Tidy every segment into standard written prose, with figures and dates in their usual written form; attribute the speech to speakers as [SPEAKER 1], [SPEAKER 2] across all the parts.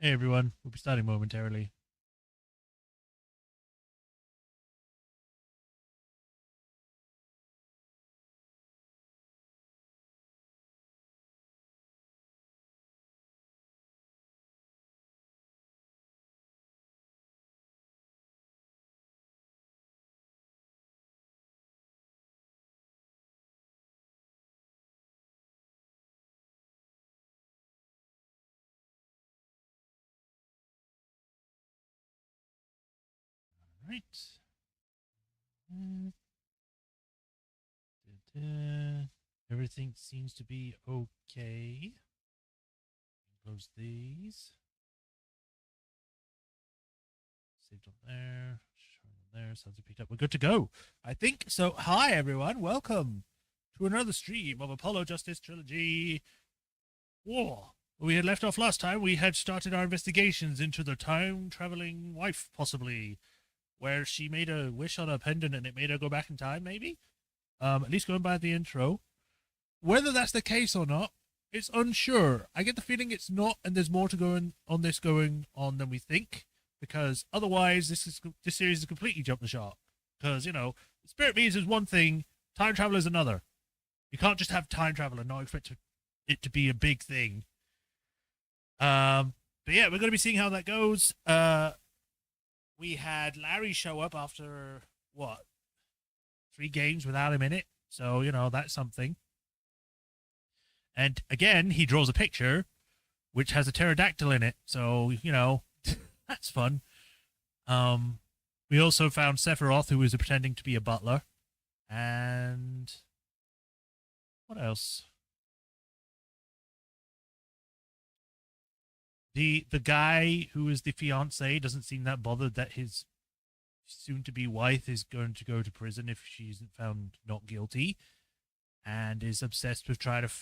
[SPEAKER 1] Hey everyone, we'll be starting momentarily. All right. Everything seems to be okay. Close these. Saved on there. Showing on there. Sounds picked up. We're good to go. I think so. Hi everyone. Welcome to another stream of Apollo Justice Trilogy. Whoa. We had left off last time. We had started our investigations into the time-traveling wife, possibly, where she made a wish on a pendant and it made her go back in time, maybe? At least going by the intro. Whether that's the case or not, it's unsure. I get the feeling it's not, and there's more to going on than we think, because otherwise this series is completely jumped the shark. Because, you know, spirit beings is one thing, time travel is another. You can't just have time travel and not expect it to be a big thing. But yeah, we're going to be seeing how that goes. We had Larry show up after, 3 games without him in it. So, you know, that's something. And again, he draws a picture which has a pterodactyl in it. So, you know, that's fun. We also found Sephiroth, who was pretending to be a butler. And what else? The guy who is the fiancé doesn't seem that bothered that his soon-to-be wife is going to go to prison if she's found not guilty, and is obsessed with trying to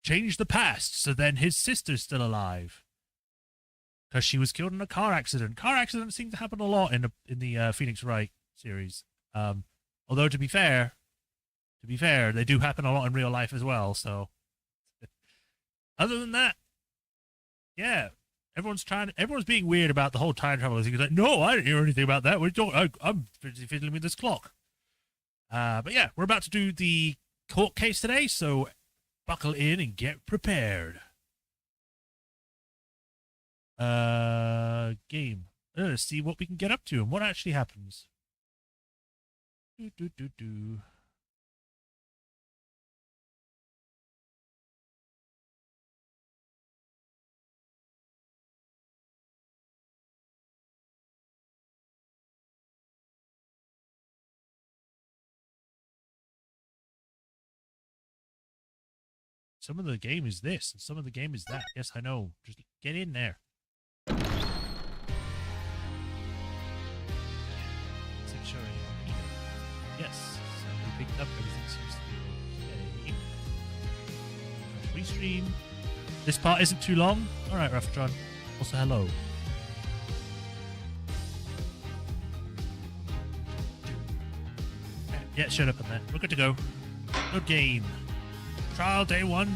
[SPEAKER 1] change the past so then his sister's still alive because she was killed in a car accident. Car accidents seem to happen a lot in the Phoenix Wright series. Although to be fair, they do happen a lot in real life as well. So other than that, yeah. Everyone's being weird about the whole time travel thing. It's like, no, I didn't hear anything about that. I'm busy fiddling with this clock. But yeah, we're about to do the court case today, so buckle in and get prepared. Game. Let's see what we can get up to and what actually happens. Some of the game is this, and some of the game is that. Yes, I know. Just get in there. Yes, so we picked up. Everything seems to be okay. Restream. This part isn't too long. All right, Raftron. Also, hello. Yeah, shut up on that. We're good to go. Good game. Trial day one.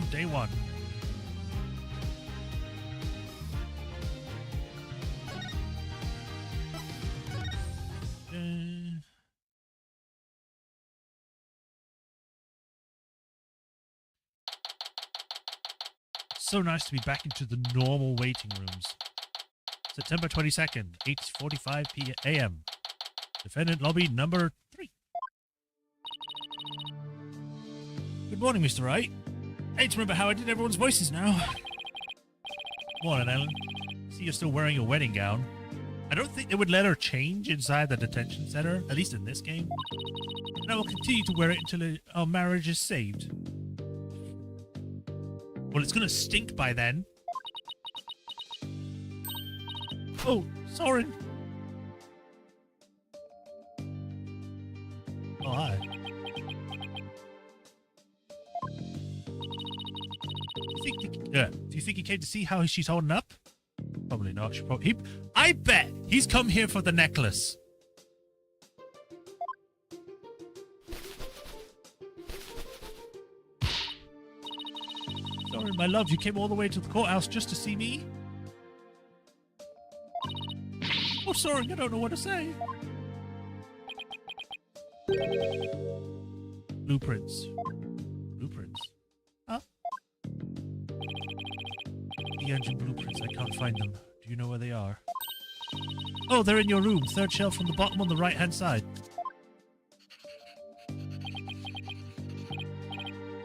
[SPEAKER 1] So nice to be back into the normal waiting rooms. September 22nd, 8:45 p.m. Defendant lobby number 3. Good morning, Mr. Wright. I hate to remember how I did everyone's voices now. Morning, Ellen. See, you're still wearing your wedding gown. I don't think they would let her change inside the detention center, at least in this game. And I will continue to wear it until our marriage is saved. Well, it's going to stink by then. Oh, Soren. Oh, hi. Do you think he came to see how she's holding up? Probably not. I bet he's come here for the necklace. Sorry, my love, you came all the way to the courthouse just to see me? Soren, I don't know what to say. Blueprints. Blueprints. Huh? The engine blueprints. I can't find them. Do you know where they are? Oh, they're in your room. Third shelf from the bottom on the right-hand side.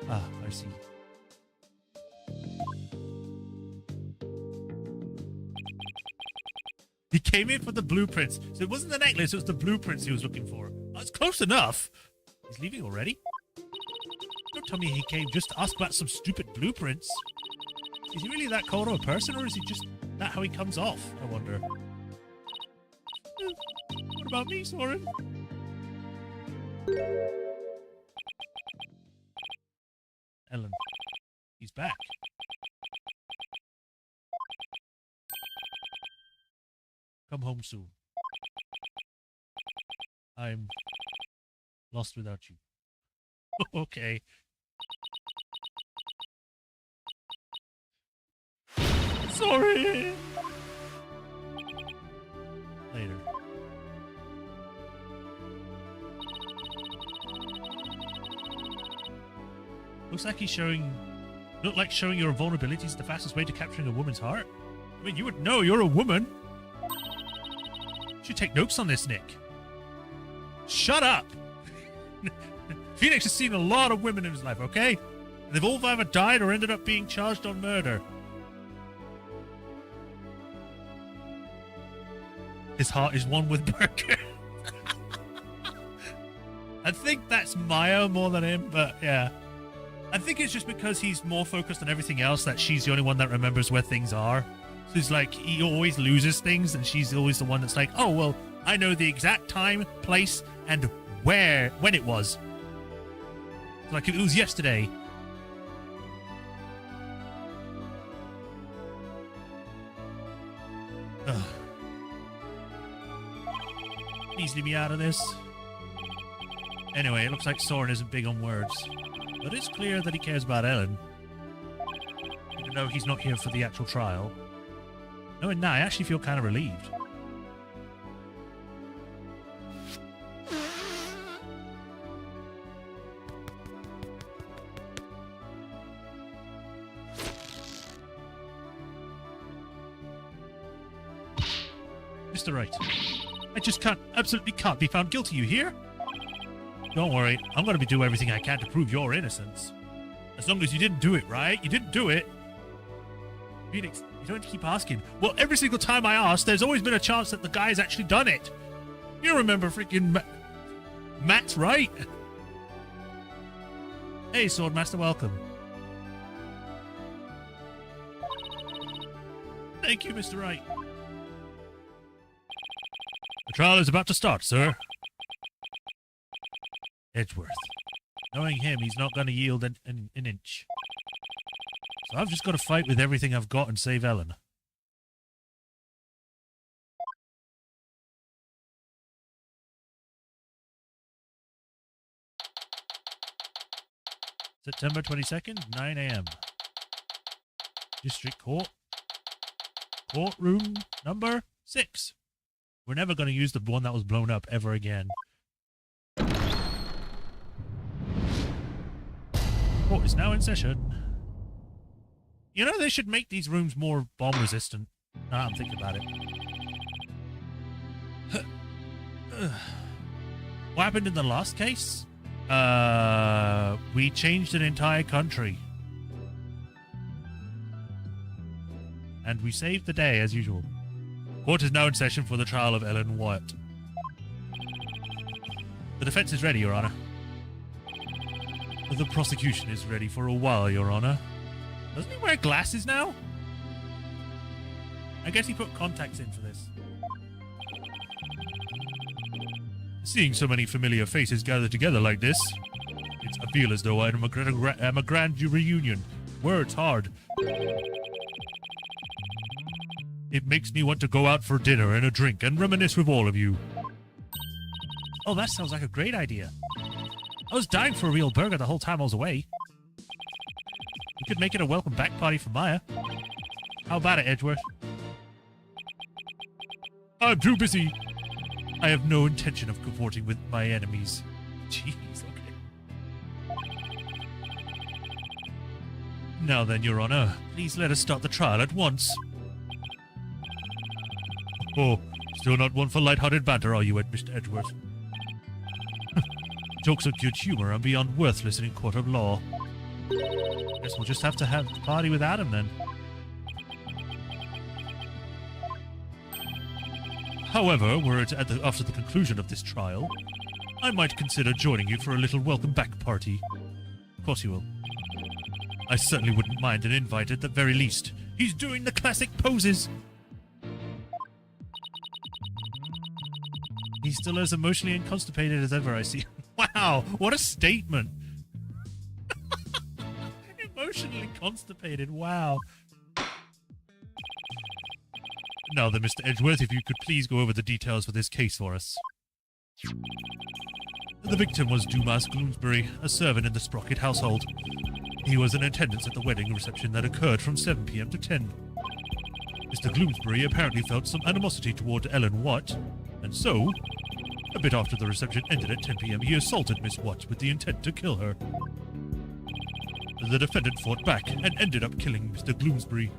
[SPEAKER 1] Ah, I see. He came in for the blueprints. So it wasn't the necklace, it was the blueprints he was looking for. That's close enough. He's leaving already? Don't tell me he came just to ask about some stupid blueprints. Is he really that cold of a person, or is he just that how he comes off, I wonder? What about me, Soren? Ellen. He's back. Come home soon. I'm lost without you. Okay. Sorry. Later. Looks like he's showing... Look like showing your vulnerabilities is the fastest way to capturing a woman's heart. I mean, you would know you're a woman. You should take notes on this, Nick. Shut up! Phoenix has seen a lot of women in his life, okay? And they've all either died or ended up being charged on murder. His heart is one with Burger. I think that's Maya more than him, but yeah. I think it's just because he's more focused on everything else that she's the only one that remembers where things are. So it's like he always loses things and she's always the one that's like, oh, well, I know the exact time, place, and when it was. Like if it was yesterday. Ugh. Please leave me out of this. Anyway, it looks like Soren isn't big on words. But it's clear that he cares about Ellen. Even though he's not here for the actual trial. Knowing now, I actually feel kind of relieved. Mr. Wright, I just absolutely can't be found guilty, you hear? Don't worry, I'm going to be doing everything I can to prove your innocence. As long as you didn't do it, right? You didn't do it. Phoenix, you don't have to keep asking. Well, every single time I ask, there's always been a chance that the guy's actually done it. You remember freaking Matt's right? Hey, Swordmaster, welcome. Thank you, Mr. Wright. The trial is about to start, sir. Edgeworth. Knowing him, he's not going to yield an inch. So I've just got to fight with everything I've got and save Ellen. September 22nd, 9 a.m. District Court. Courtroom number 6. We're never going to use the one that was blown up ever again. Court is now in session. You know, they should make these rooms more bomb resistant. Now I'm thinking about it. What happened in the last case? We changed an entire country. And we saved the day, as usual. Court is now in session for the trial of Ellen Wyatt. The defense is ready, Your Honor. The prosecution is ready for a while, Your Honor. Doesn't he wear glasses now? I guess he put contacts in for this. Seeing so many familiar faces gathered together like this, I feel as though I'm a grand reunion. Words hard. It makes me want to go out for dinner and a drink and reminisce with all of you. Oh, that sounds like a great idea. I was dying for a real burger the whole time I was away. We could make it a welcome back party for Maya. How about it, Edgeworth? I'm too busy. I have no intention of cavorting with my enemies. Jeez, okay. Now then, Your Honor, please let us start the trial at once. Oh, still not one for light-hearted banter, are you, Mr. Edgeworth? Jokes of good humor are beyond worthless in a court of law. Guess we'll just have to have the party with Adam, then. However, were it after the conclusion of this trial, I might consider joining you for a little welcome-back party. Of course you will. I certainly wouldn't mind an invite at the very least. He's doing the classic poses! He's still as emotionally and constipated as ever, I see. Wow, what a statement! Emotionally constipated, wow. Now then, Mr. Edgeworth, if you could please go over the details for this case for us. The victim was Dumas Gloomsbury, a servant in the Sprocket household. He was in attendance at the wedding reception that occurred from 7 p.m. to 10. Mr. Gloomsbury apparently felt some animosity toward Ellen Watt, and so, a bit after the reception ended at 10 p.m., he assaulted Miss Watt with the intent to kill her. The defendant fought back and ended up killing Mr. Gloomsbury.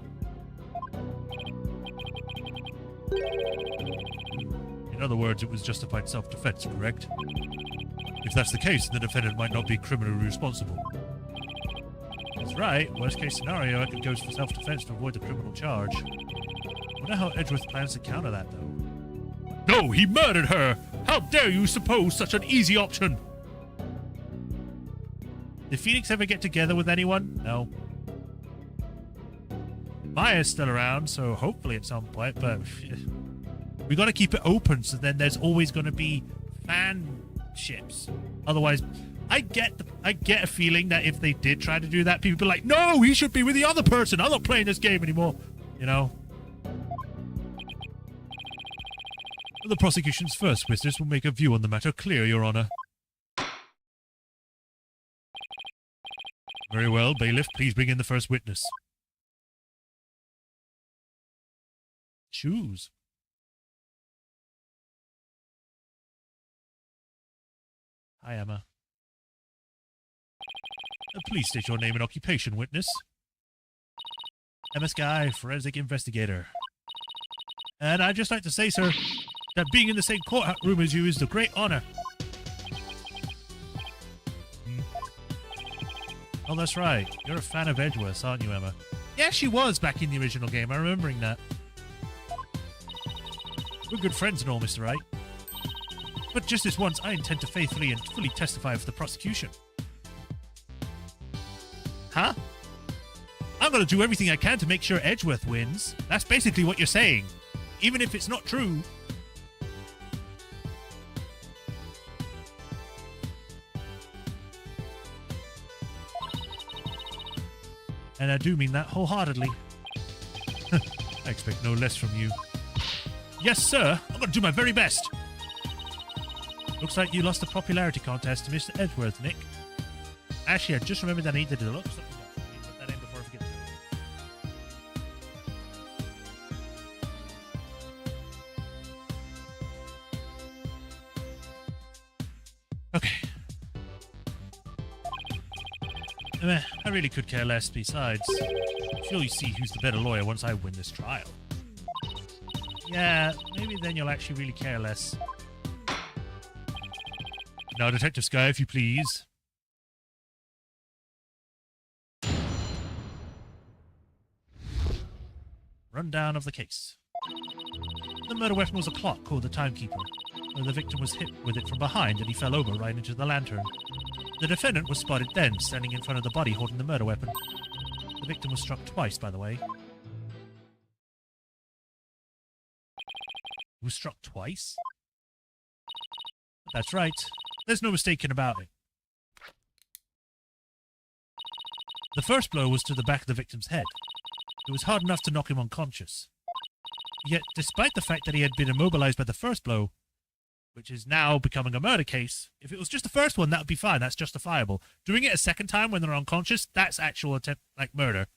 [SPEAKER 1] In other words, it was justified self-defense, correct? If that's the case, the defendant might not be criminally responsible. That's right. Worst case scenario, I could go for self-defense to avoid the criminal charge. Wonder how Edgeworth plans to counter that, though. No, he murdered her! How dare you suppose such an easy option? Did Phoenix ever get together with anyone? No. Maya's still around, so hopefully at some point, but we got to keep it open, so then there's always going to be fanships. Otherwise, I get a feeling that if they did try to do that, people would be like, no, he should be with the other person. I'm not playing this game anymore. You know? The prosecution's first witness will make a view on the matter clear, Your Honor. Very well, bailiff, please bring in the first witness. Choose. Hi, Emma. Please state your name and occupation, witness. Emma Sky, forensic investigator. And I'd just like to say, sir, that being in the same courtroom as you is the great honor. Oh, that's right. You're a fan of Edgeworth, aren't you, Emma? Yeah, she was back in the original game. I'm remembering that. We're good friends and all, Mr. Wright. But just this once, I intend to faithfully and fully testify for the prosecution. Huh? I'm going to do everything I can to make sure Edgeworth wins. That's basically what you're saying. Even if it's not true. And I do mean that wholeheartedly. I expect no less from you. Yes, sir. I'm going to do my very best. Looks like you lost the popularity contest to Mr. Edgeworth, Nick. Actually, I just remembered that I needed to look something up. Let me put that in before I forget. Okay. I really could care less. Besides, I'm sure you see who's the better lawyer once I win this trial. Yeah, maybe then you'll actually really care less. Now, Detective Sky, if you please. Rundown of the case. The murder weapon was a clock called the Timekeeper. The victim was hit with it from behind and he fell over right into the lantern. The defendant was spotted then, standing in front of the body holding the murder weapon. The victim was struck twice, by the way. He was struck twice? That's right. There's no mistaking about it. The first blow was to the back of the victim's head. It was hard enough to knock him unconscious. Yet, despite the fact that he had been immobilized by the first blow, which is now becoming a murder case, if it was just the first one, that would be fine. That's justifiable. Doing it a second time when they're unconscious, that's actual attempt, like murder.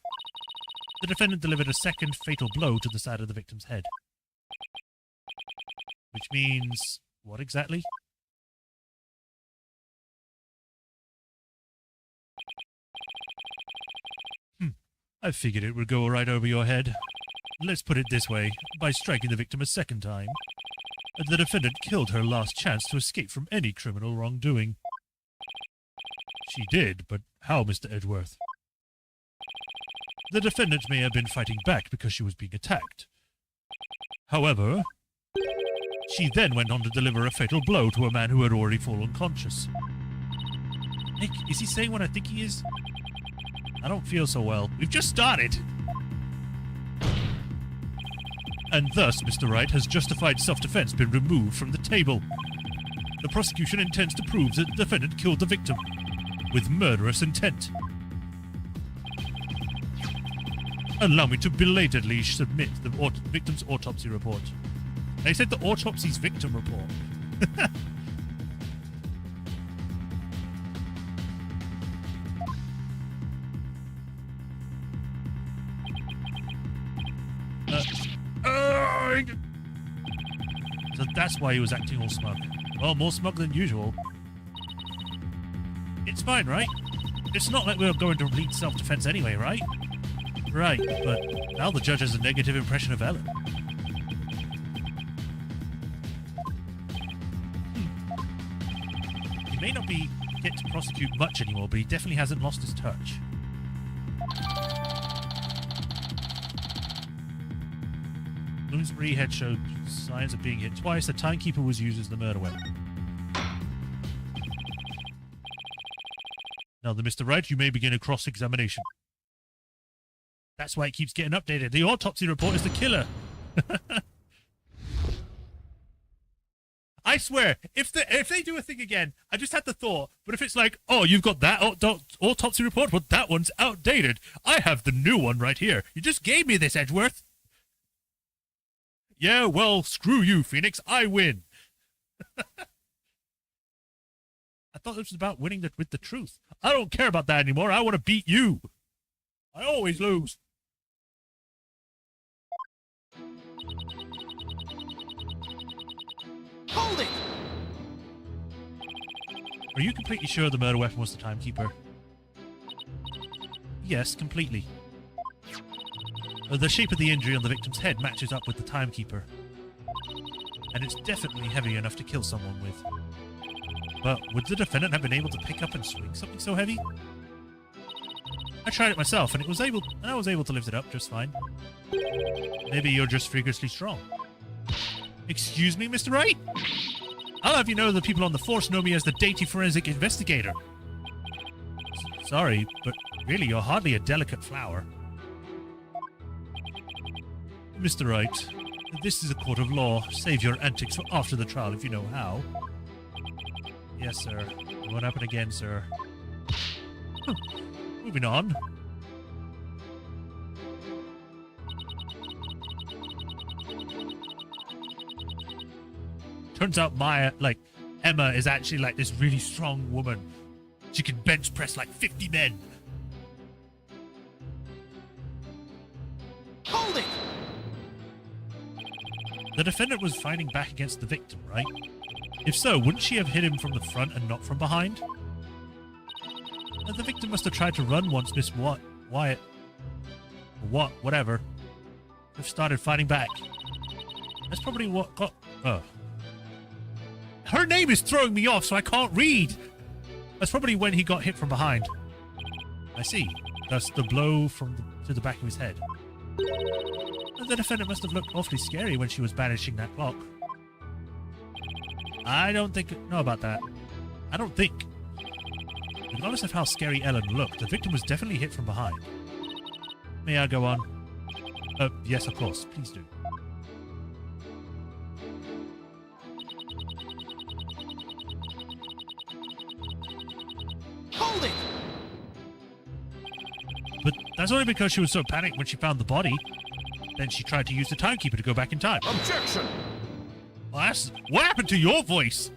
[SPEAKER 1] The defendant delivered a second fatal blow to the side of the victim's head. Which means... what exactly? I figured it would go right over your head. Let's put it this way. By striking the victim a second time, the defendant killed her last chance to escape from any criminal wrongdoing. She did, but how, Mr. Edgeworth? The defendant may have been fighting back because she was being attacked. However, she then went on to deliver a fatal blow to a man who had already fallen conscious. Nick, is he saying what I think he is? I don't feel so well. We've just started! And thus, Mr. Wright, has justified self-defense been removed from the table. The prosecution intends to prove that the defendant killed the victim with murderous intent. Allow me to belatedly submit the victim's autopsy report. They said the autopsy's victim report. So that's why he was acting all smug. Well, more smug than usual. It's fine, right? It's not like we're going to complete self-defense anyway, right? Right, but now the judge has a negative impression of Ellen. He may not get to prosecute much anymore, but he definitely hasn't lost his touch. Bloomsbury head showed signs of being hit twice. The timekeeper was used as the murder weapon. Now then, Mr. Wright, you may begin a cross-examination. That's why it keeps getting updated. The autopsy report is the killer. I swear, if they do a thing again, I just had the thought, but if it's like, oh, you've got that autopsy report, but that one's outdated. I have the new one right here. You just gave me this, Edgeworth. Yeah, well, screw you, Phoenix. I win. I thought this was about winning with the truth. I don't care about that anymore. I want to beat you. I always lose.
[SPEAKER 2] Hold it!
[SPEAKER 1] Are you completely sure the murder weapon was the timekeeper? Yes, completely. The shape of the injury on the victim's head matches up with the timekeeper. And it's definitely heavy enough to kill someone with. But would the defendant have been able to pick up and swing something so heavy? I tried it myself, and I was able to lift it up just fine. Maybe you're just freakishly strong. Excuse me, Mr. Wright? I'll have you know the people on the force know me as the dainty forensic investigator. Sorry, but really, you're hardly a delicate flower. Mr. Wright, this is a court of law. Save your antics for after the trial if you know how. Yes, sir. It won't happen again, sir. Moving on. Turns out Emma is actually like this really strong woman. She can bench press like 50 men.
[SPEAKER 2] Hold it!
[SPEAKER 1] The defendant was fighting back against the victim, right? If so, wouldn't she have hit him from the front and not from behind? The victim must have tried to run once Miss Wyatt, or whatever, have started fighting back. That's probably what got... Her name is throwing me off, so I can't read! That's probably when he got hit from behind. I see. That's the blow to the back of his head. The defendant must have looked awfully scary when she was banishing that clock. I don't know about that. I don't think. Regardless of how scary Ellen looked, the victim was definitely hit from behind. May I go on? Yes, of course. Please do.
[SPEAKER 2] Hold it!
[SPEAKER 1] But that's only because she was so panicked when she found the body. Then she tried to use the timekeeper to go back in time.
[SPEAKER 2] Objection!
[SPEAKER 1] Well, what happened to your voice?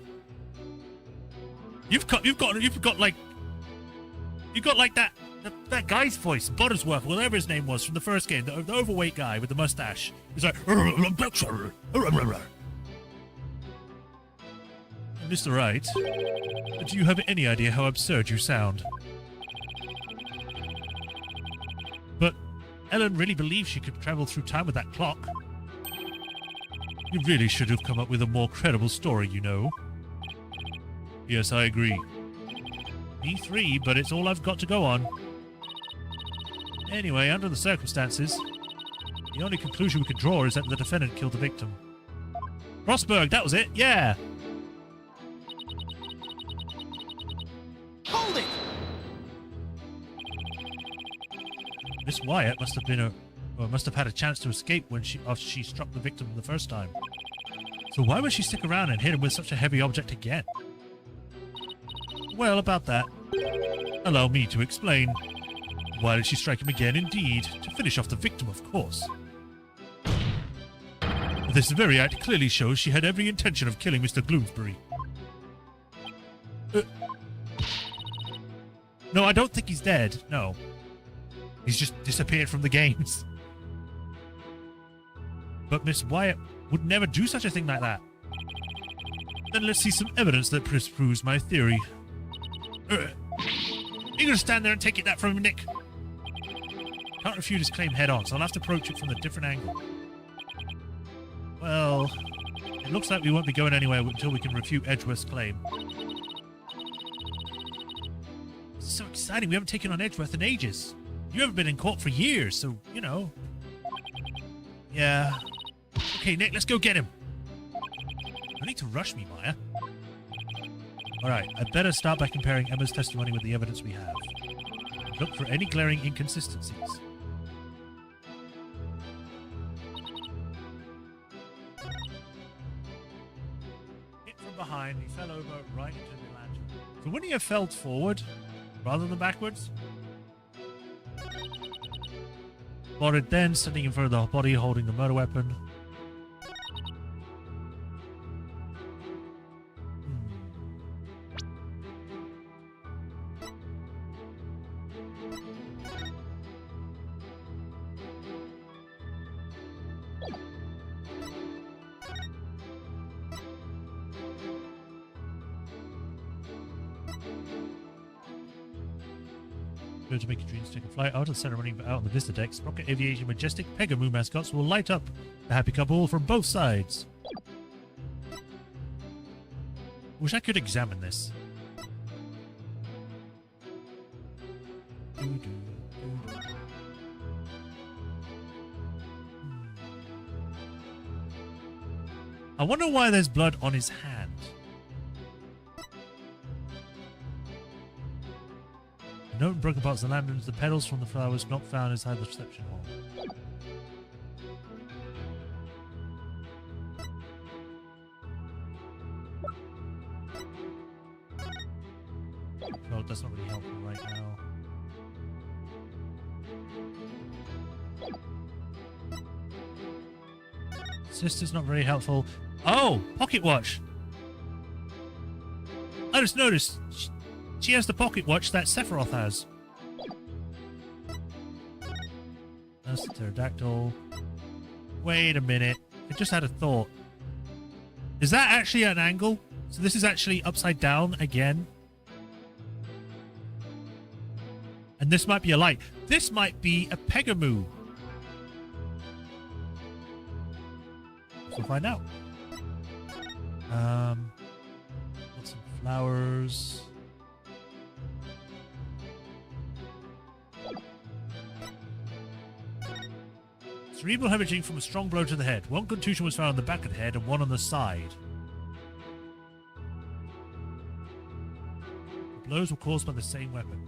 [SPEAKER 1] You've got like that guy's voice, Buttersworth, whatever his name was from the first game, the overweight guy with the mustache. He's like, Mr. Wright, do you have any idea how absurd you sound? But Ellen really believes she could travel through time with that clock. You really should have come up with a more credible story, you know. Yes, I agree. Me 3, but it's all I've got to go on. Anyway, under the circumstances, the only conclusion we could draw is that the defendant killed the victim. Rosberg, that was it, yeah!
[SPEAKER 2] Hold it!
[SPEAKER 1] Miss Wyatt must have had a chance to escape when after she struck the victim the first time. So why would she stick around and hit him with such a heavy object again? Well, about that, allow me to explain. Why did she strike him again? Indeed, to finish off the victim, of course. This very act clearly shows she had every intention of killing Mr. Bloomsbury. No, I don't think he's dead. No. He's just disappeared from the games. But Miss Wyatt would never do such a thing like that. Then let's see some evidence that proves my theory. You're gonna stand there and take that from him, Nick? Can't refute his claim head on, so I'll have to approach it from a different angle. Well, it looks like we won't be going anywhere until we can refute Edgeworth's claim. It's so exciting, we haven't taken on Edgeworth in ages. You haven't been in court for years, so, you know. Yeah. Okay, Nick, let's go get him. No need to rush me, Maya. Alright, I'd better start by comparing Emma's testimony with the evidence we have. Look for any glaring inconsistencies. Hit from behind, he fell over right into the lantern. So wouldn't he have fell forward rather than backwards? Spotted then, standing in front of the body holding the murder weapon. To make your dreams take a flight out of the ceremony out on the visitor decks, Rocket Aviation Majestic Pegamoo mascots will light up the happy couple from both sides. Wish I could examine this. I wonder why there's blood on his hand. Note in broken parts of the lanterns, the petals from the flowers not found inside the reception hall. Well, that's not really helpful right now. Sister's not very helpful. Oh! Pocket watch! I just noticed. She has the pocket watch that Sephiroth has. That's the pterodactyl. Wait a minute. I just had a thought. Is that actually an angle? So this is actually upside down again? And this might be a light. This might be a Pegamoo. We'll find out. Got some flowers. Cerebral hemorrhaging from a strong blow to the head. One contusion was found on the back of the head and one on the side. The blows were caused by the same weapon.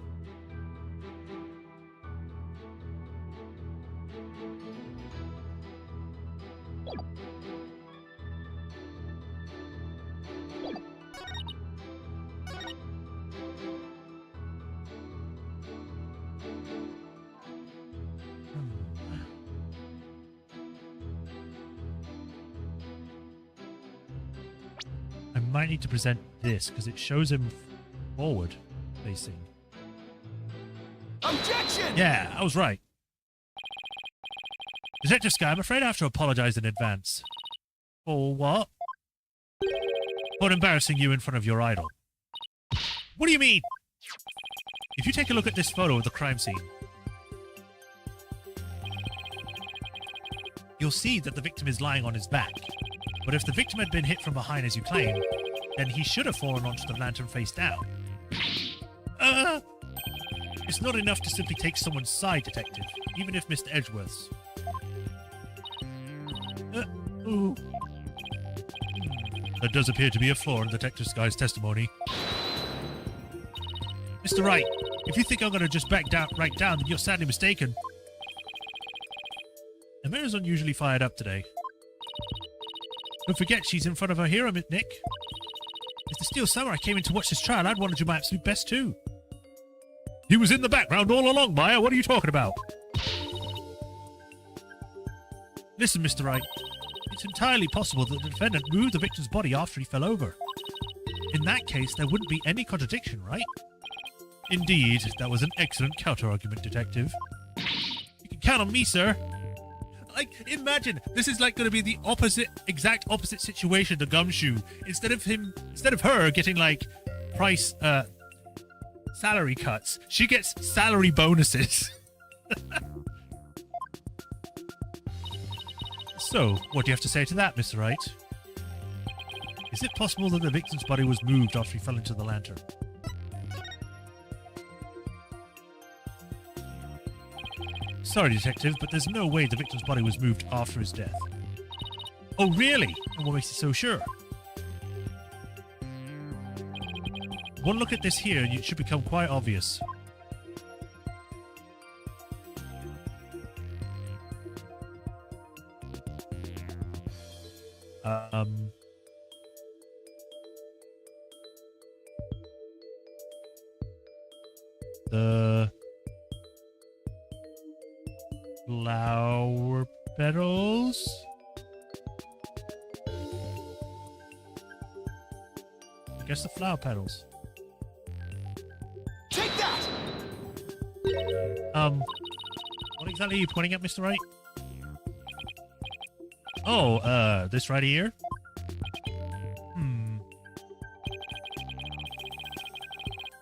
[SPEAKER 1] I might need to present this because it shows him forward facing.
[SPEAKER 2] Objection!
[SPEAKER 1] Yeah, I was right. Detective Sky, I'm afraid I have to apologize in advance. For what? for embarrassing you in front of your idol. What do you mean? If you take a look at this photo of the crime scene, you'll see that the victim is lying on his back. But if the victim had been hit from behind as you claim, then he should have fallen onto the lantern face down. It's not enough to simply take someone's side, Detective, even if Mr. Edgeworth's. Ooh. There does appear to be a flaw in Detective Sky's testimony. Mr. Wright, if you think I'm going to just back down, right down, then you're sadly mistaken. Amira's unusually fired up today. Don't forget, she's in front of her hero, Nick. If the Steel Samurai came in to watch this trial, I'd want to do my absolute best too. He was in the background all along, Maya. What are you talking about? Listen, Mr. Wright. It's entirely possible that the defendant moved the victim's body after he fell over. In that case, there wouldn't be any contradiction, right? Indeed, that was an excellent counter-argument, Detective. You can count on me, sir. Like, imagine, this is like going to be the exact opposite situation to Gumshoe. Instead of her getting, like, salary cuts, she gets salary bonuses. So, what do you have to say to that, Mr. Wright? Is it possible that the victim's body was moved after he fell into the lantern? Sorry, Detective, but there's no way the victim's body was moved after his death. Oh, really? And what makes you so sure? One look at this here and it should become quite obvious. The flower petals? I guess the flower petals.
[SPEAKER 2] Take that!
[SPEAKER 1] What exactly are you pointing at, Mr. Wright? Oh, this right here?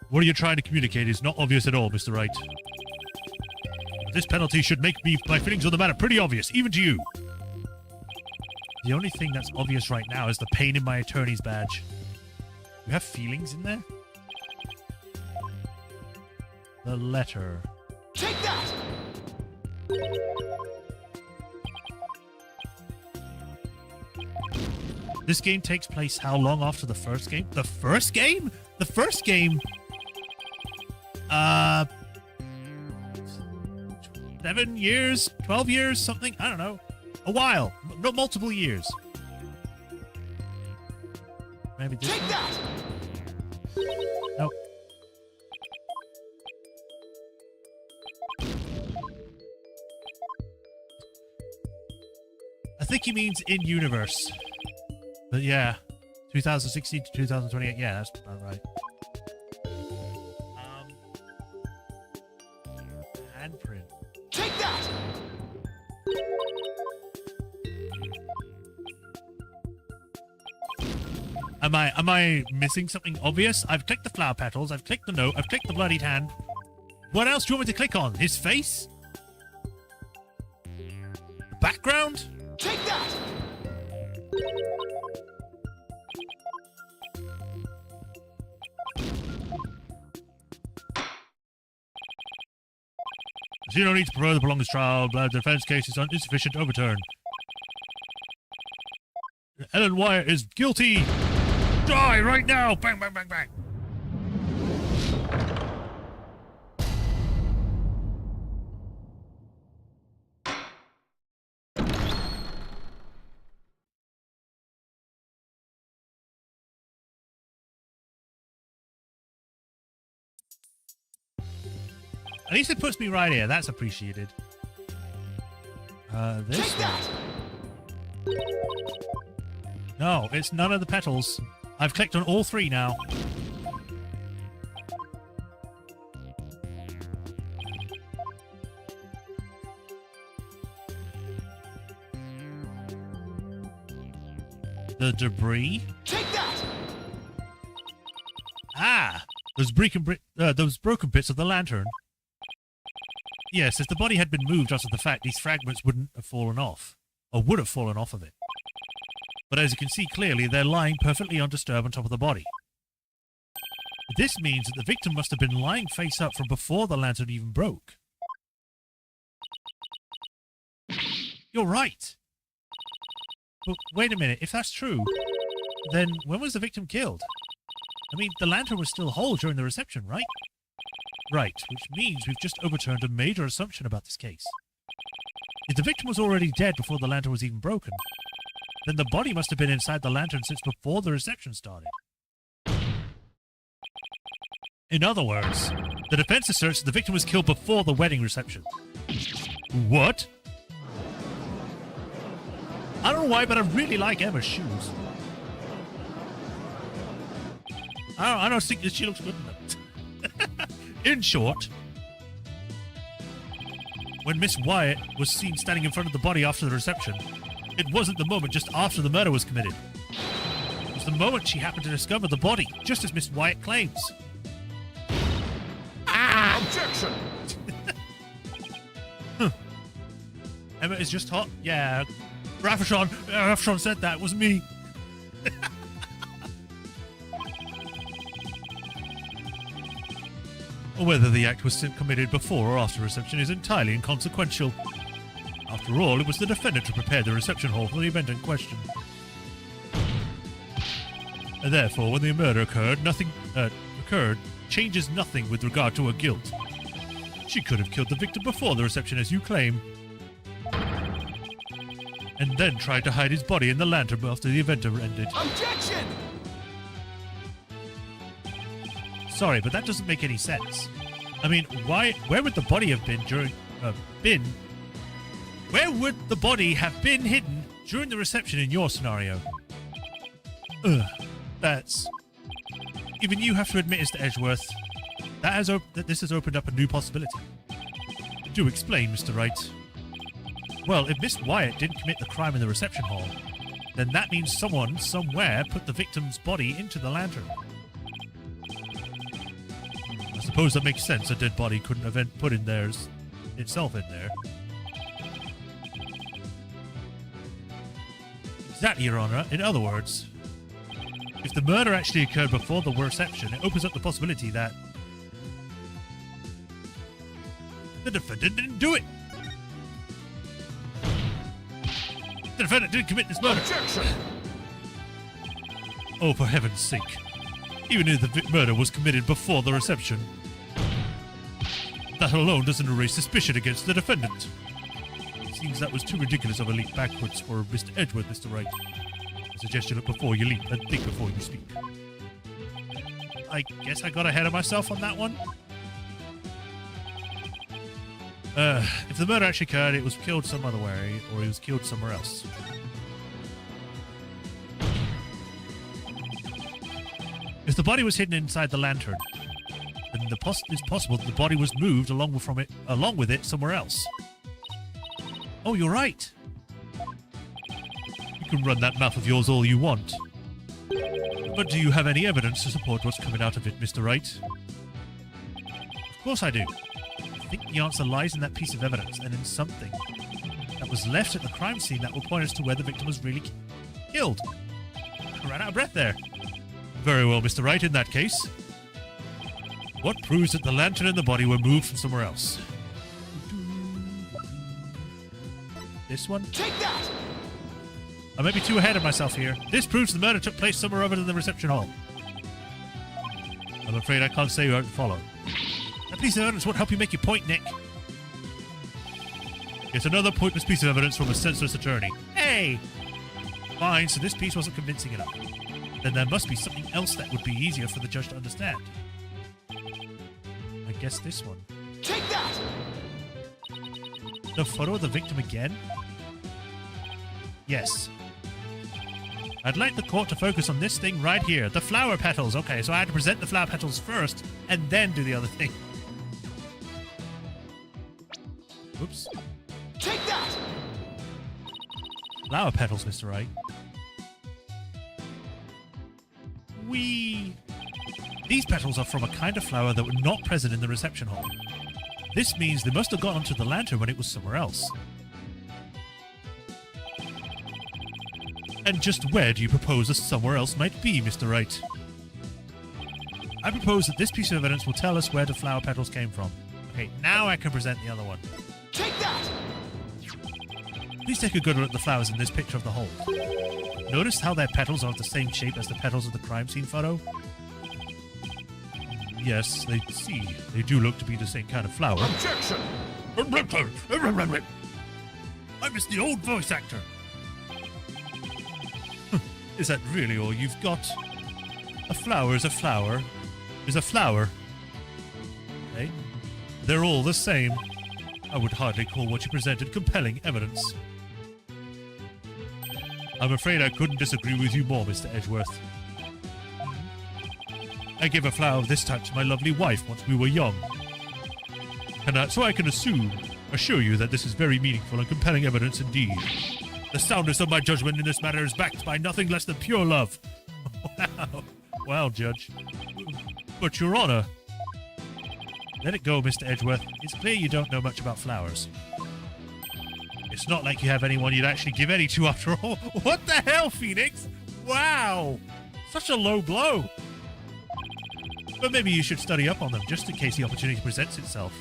[SPEAKER 1] What are you trying to communicate is not obvious at all, Mr. Wright. This penalty should make my feelings on the matter pretty obvious, even to you. The only thing that's obvious right now is the pain in my attorney's badge. You have feelings in there? The letter.
[SPEAKER 2] Take that!
[SPEAKER 1] This game takes place how long after the first game? The first game? The first game... 7 years? 12 years? Something? I don't know. A while. No, multiple years. Maybe this
[SPEAKER 2] Take
[SPEAKER 1] one?
[SPEAKER 2] that!
[SPEAKER 1] Nope. I think he means in-universe. But yeah. 2016 to 2028. Yeah, that's about right. Handprint.
[SPEAKER 2] Take that!
[SPEAKER 1] Am I missing something obvious? I've clicked the flower petals, I've clicked the note, I've clicked the bloodied hand. What else do you want me to click on? His face? The background?
[SPEAKER 2] Take that!
[SPEAKER 1] So you don't need to further prolong this trial. The defense case is insufficient to overturn. Ellen Wyatt is guilty. Die right now! Bang, bang, bang, bang. At least it puts me right here. That's appreciated. This one. No, it's none of the petals. I've clicked on all three now. The debris?
[SPEAKER 2] Take that!
[SPEAKER 1] Those broken bits of the lantern. Yes, if the body had been moved after the fact, these fragments wouldn't have fallen off, or would have fallen off of it. But as you can see clearly, they're lying perfectly undisturbed on top of the body. This means that the victim must have been lying face up from before the lantern even broke. You're right. But wait a minute, if that's true, then when was the victim killed? I mean, the lantern was still whole during the reception, right? Right, which means we've just overturned a major assumption about this case. If the victim was already dead before the lantern was even broken, then the body must have been inside the lantern since before the reception started. In other words, the defense asserts that the victim was killed before the wedding reception. What? I don't know why, but I really like Emma's shoes. I don't think that she looks good in them. In short, when Miss Wyatt was seen standing in front of the body after the reception, it wasn't the moment just after the murder was committed. It was the moment she happened to discover the body, just as Miss Wyatt claims.
[SPEAKER 2] Objection!
[SPEAKER 1] Emma is just hot. Yeah, Rafashon said that. It was me. Whether the act was committed before or after reception is entirely inconsequential. After all, it was the defendant who prepared the reception hall for the event in question. And therefore, when the murder occurred, changes nothing with regard to her guilt. She could have killed the victim before the reception, as you claim, and then tried to hide his body in the lantern after the event ended.
[SPEAKER 2] Objection!
[SPEAKER 1] Sorry, but that doesn't make any sense. I mean, where would the body have been where would the body have been hidden during the reception in your scenario? Even you have to admit, Mr. Edgeworth, that this has opened up a new possibility. Do explain, Mr. Wright. Well, if Miss Wyatt didn't commit the crime in the reception hall, then that means someone, somewhere, put the victim's body into the lantern. I suppose that makes sense. A dead body couldn't have been put in itself in there. Exactly, Your Honor. In other words, if the murder actually occurred before the reception, it opens up the possibility that the defendant didn't do it. The defendant didn't commit this murder.
[SPEAKER 2] Objection!
[SPEAKER 1] Oh, for heaven's sake. Even if the murder was committed before the reception, that alone doesn't erase suspicion against the defendant. It seems that was too ridiculous of a leap backwards for Mr. Edgeworth, Mr. Wright. I suggest you look before you leap and think before you speak. I guess I got ahead of myself on that one. If the murder actually occurred, it was killed some other way, or he was killed somewhere else. If the body was hidden inside the lantern, then it's possible that the body was moved along with it somewhere else. Oh, you're right. You can run that mouth of yours all you want. But do you have any evidence to support what's coming out of it, Mr. Wright? Of course I do. I think the answer lies in that piece of evidence and in something that was left at the crime scene that will point us to where the victim was really killed. I ran out of breath there. Very well, Mr. Wright, in that case. What proves that the lantern and the body were moved from somewhere else? This one?
[SPEAKER 2] Take that!
[SPEAKER 1] I might be too ahead of myself here. This proves the murder took place somewhere other than the reception hall. I'm afraid I can't say you haven't followed. That piece of evidence won't help you make your point, Nick. It's another pointless piece of evidence from a senseless attorney. Hey! Fine, so this piece wasn't convincing enough. Then there must be something else that would be easier for the judge to understand. I guess this one.
[SPEAKER 2] Take that!
[SPEAKER 1] The photo of the victim again? Yes. I'd like the court to focus on this thing right here. The flower petals. Okay, so I had to present the flower petals first and then do the other thing. Oops.
[SPEAKER 2] Take that!
[SPEAKER 1] Flower petals, Mr. Wright. Wee. These petals are from a kind of flower that were not present in the reception hall. This means they must have got onto the lantern when it was somewhere else. And just where do you propose a somewhere else might be, Mr. Wright? I propose that this piece of evidence will tell us where the flower petals came from. Okay, now I can present the other one.
[SPEAKER 2] Take that!
[SPEAKER 1] Please take a good look at the flowers in this picture of the hold. Notice how their petals are of the same shape as the petals of the crime scene photo? Yes, they do look to be the same kind of flower.
[SPEAKER 2] Objection!
[SPEAKER 1] I miss the old voice actor. Is that really all you've got? A flower is a flower is a flower. Eh? They're all the same. I would hardly call what you presented compelling evidence. I'm afraid I couldn't disagree with you more, Mr. Edgeworth. I gave a flower of this type to my lovely wife once we were young. So I can assure you that this is very meaningful and compelling evidence indeed. The soundness of my judgment in this matter is backed by nothing less than pure love. Wow. Wow, Judge. But, Your Honor... Let it go, Mr. Edgeworth. It's clear you don't know much about flowers. It's not like you have anyone you'd actually give any to after all. What the hell, Phoenix? Wow! Such a low blow. But maybe you should study up on them, just in case the opportunity presents itself.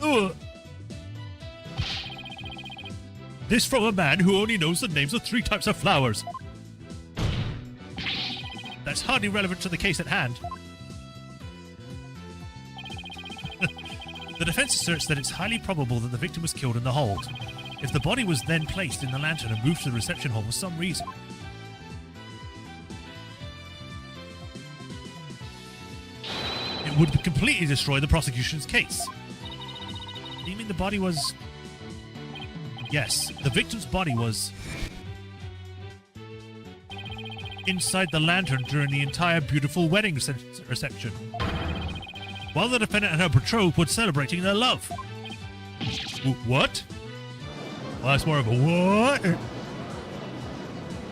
[SPEAKER 1] Ugh. This from a man who only knows the names of 3 types of flowers. That's hardly relevant to the case at hand. The defense asserts that it's highly probable that the victim was killed in the hold, if the body was then placed in the lantern and moved to the reception hall for some reason. It would completely destroy the prosecution's case. Do you mean the body was... Yes, the victim's body was... inside the lantern during the entire beautiful wedding reception, while the defendant and her betrothed were celebrating their love. What? Well, that's more of a what?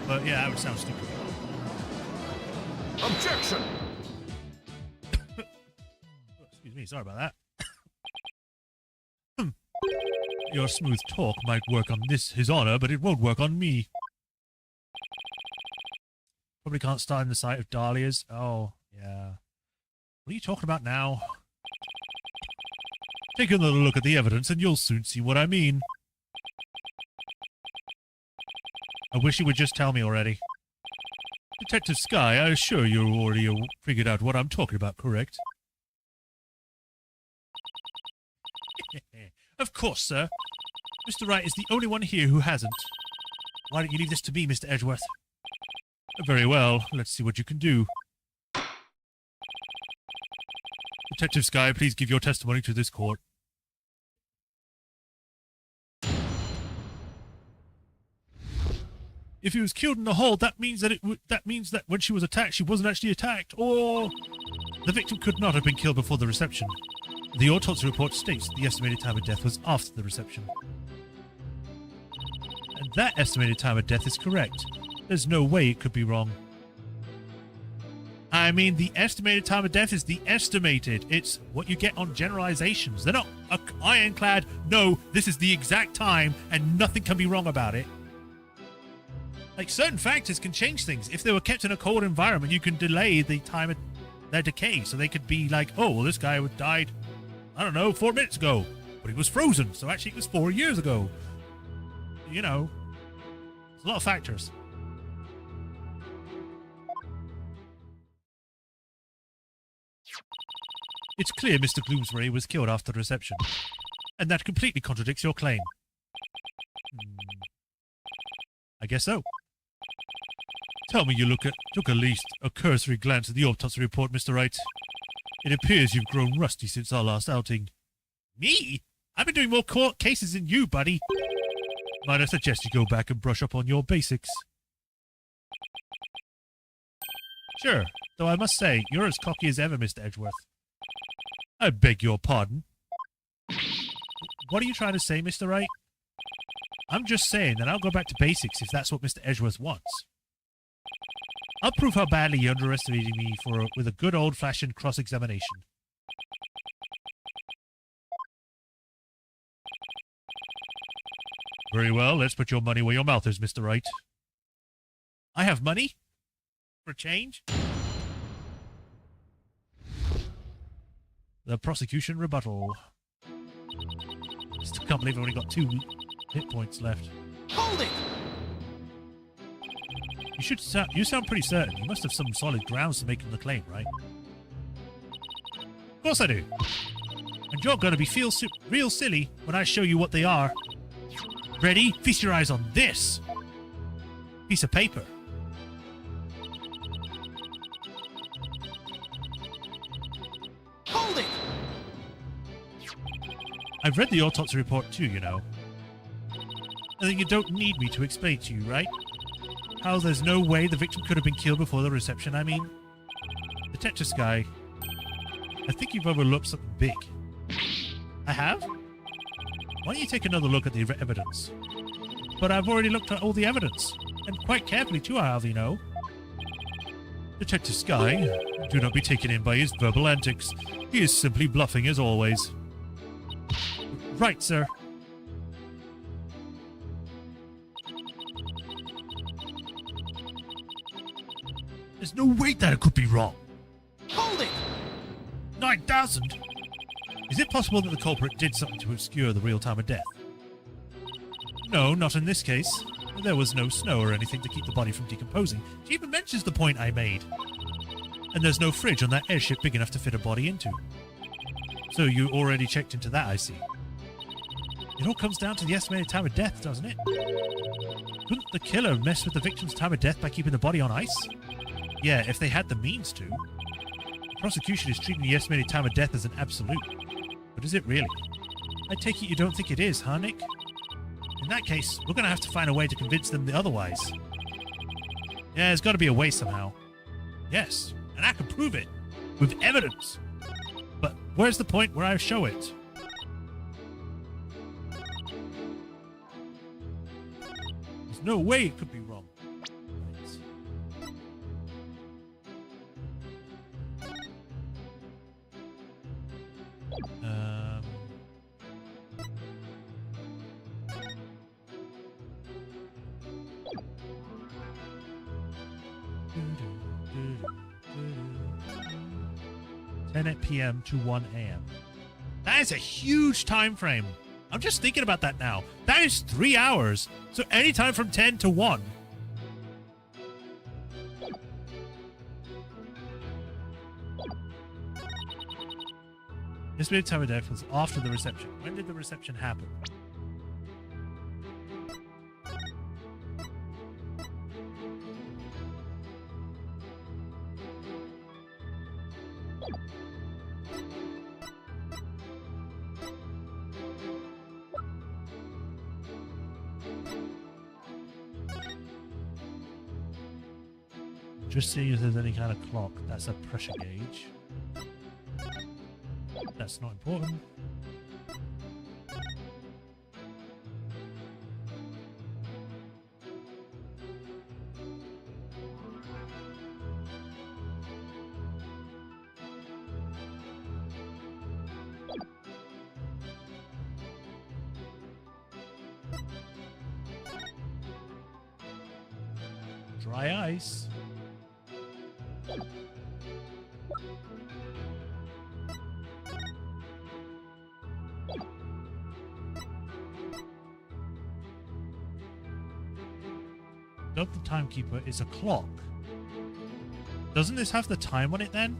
[SPEAKER 1] But yeah, that would sound stupid.
[SPEAKER 2] Objection!
[SPEAKER 1] Excuse me, sorry about that. Your smooth talk might work on his honor, but it won't work on me. Probably can't stand the sight of dahlias. Oh, yeah. What are you talking about now? Take another look at the evidence and you'll soon see what I mean. I wish you would just tell me already. Detective Sky, I assure you already figured out what I'm talking about, correct? Of course, sir. Mr. Wright is the only one here who hasn't. Why don't you leave this to me, Mr. Edgeworth? Very well. Let's see what you can do. Detective Sky, please give your testimony to this court. If he was killed in the hold, that means that when she was attacked, she wasn't actually attacked, or the victim could not have been killed before the reception. The autopsy report states the estimated time of death was after the reception. And that estimated time of death is correct. There's no way it could be wrong. I mean, the estimated time of death is the estimated. It's what you get on generalizations. They're not ironclad, no, this is the exact time and nothing can be wrong about it. Like, certain factors can change things. If they were kept in a cold environment, you can delay the time of their decay. So they could be like, oh, well, this guy died, I don't know, 4 minutes ago. But he was frozen, so actually it was 4 years ago. You know, there's a lot of factors. It's clear Mr. Bloomsbury was killed after the reception, and that completely contradicts your claim. I guess so. Tell me you took at least a cursory glance at the autopsy report, Mr. Wright. It appears you've grown rusty since our last outing. Me? I've been doing more court cases than you, buddy. Might I suggest you go back and brush up on your basics? Sure, though I must say, you're as cocky as ever, Mr. Edgeworth. I beg your pardon. What are you trying to say, Mr. Wright? I'm just saying that I'll go back to basics if that's what Mr. Edgeworth wants. I'll prove how badly you underestimated me with a good old-fashioned cross-examination. Very well, let's put your money where your mouth is, Mr. Wright. I have money? For change? The prosecution rebuttal. I still can't believe I've only got 2 hit points left.
[SPEAKER 2] Hold it!
[SPEAKER 1] You sound pretty certain. You must have some solid grounds to make the claim, right? Of course I do. And you're going to be real silly when I show you what they are. Ready? Feast your eyes on this piece of paper.
[SPEAKER 2] Hold it!
[SPEAKER 1] I've read the autopsy report too, you know. I think you don't need me to explain to you, right? How there's no way the victim could have been killed before the reception, I mean. Detective Sky, I think you've overlooked something big. I have? Why don't you take another look at the evidence? But I've already looked at all the evidence. And quite carefully too, I have, you know. Detective Sky, do not be taken in by his verbal antics. He is simply bluffing as always. Right, sir. There's no way that it could be wrong.
[SPEAKER 2] Hold it!
[SPEAKER 1] 9,000? Is it possible that the culprit did something to obscure the real time of death? No, not in this case. There was no snow or anything to keep the body from decomposing. She even mentions the point I made. And there's no fridge on that airship big enough to fit a body into. So you already checked into that, I see. It all comes down to the estimated time of death, doesn't it? Couldn't the killer mess with the victim's time of death by keeping the body on ice? Yeah, if they had the means to. The prosecution is treating the estimated time of death as an absolute. But is it really? I take it you don't think it is, huh, Nick? In that case, we're going to have to find a way to convince them otherwise. Yeah, there's got to be a way somehow. Yes, and I can prove it. With evidence. But where's the point where I show it? There's no way it could be wrong. Right. 10 p.m. to 1 a.m. That is a huge time frame. I'm just thinking about that now. That is 3 hours. So anytime from 10 to 1. Estimated time of death was after the reception. When did the reception happen? Just seeing if there's any kind of clock. That's a pressure gauge. That's not important. Dry ice. Not the timekeeper, it's a clock. Doesn't this have the time on it then?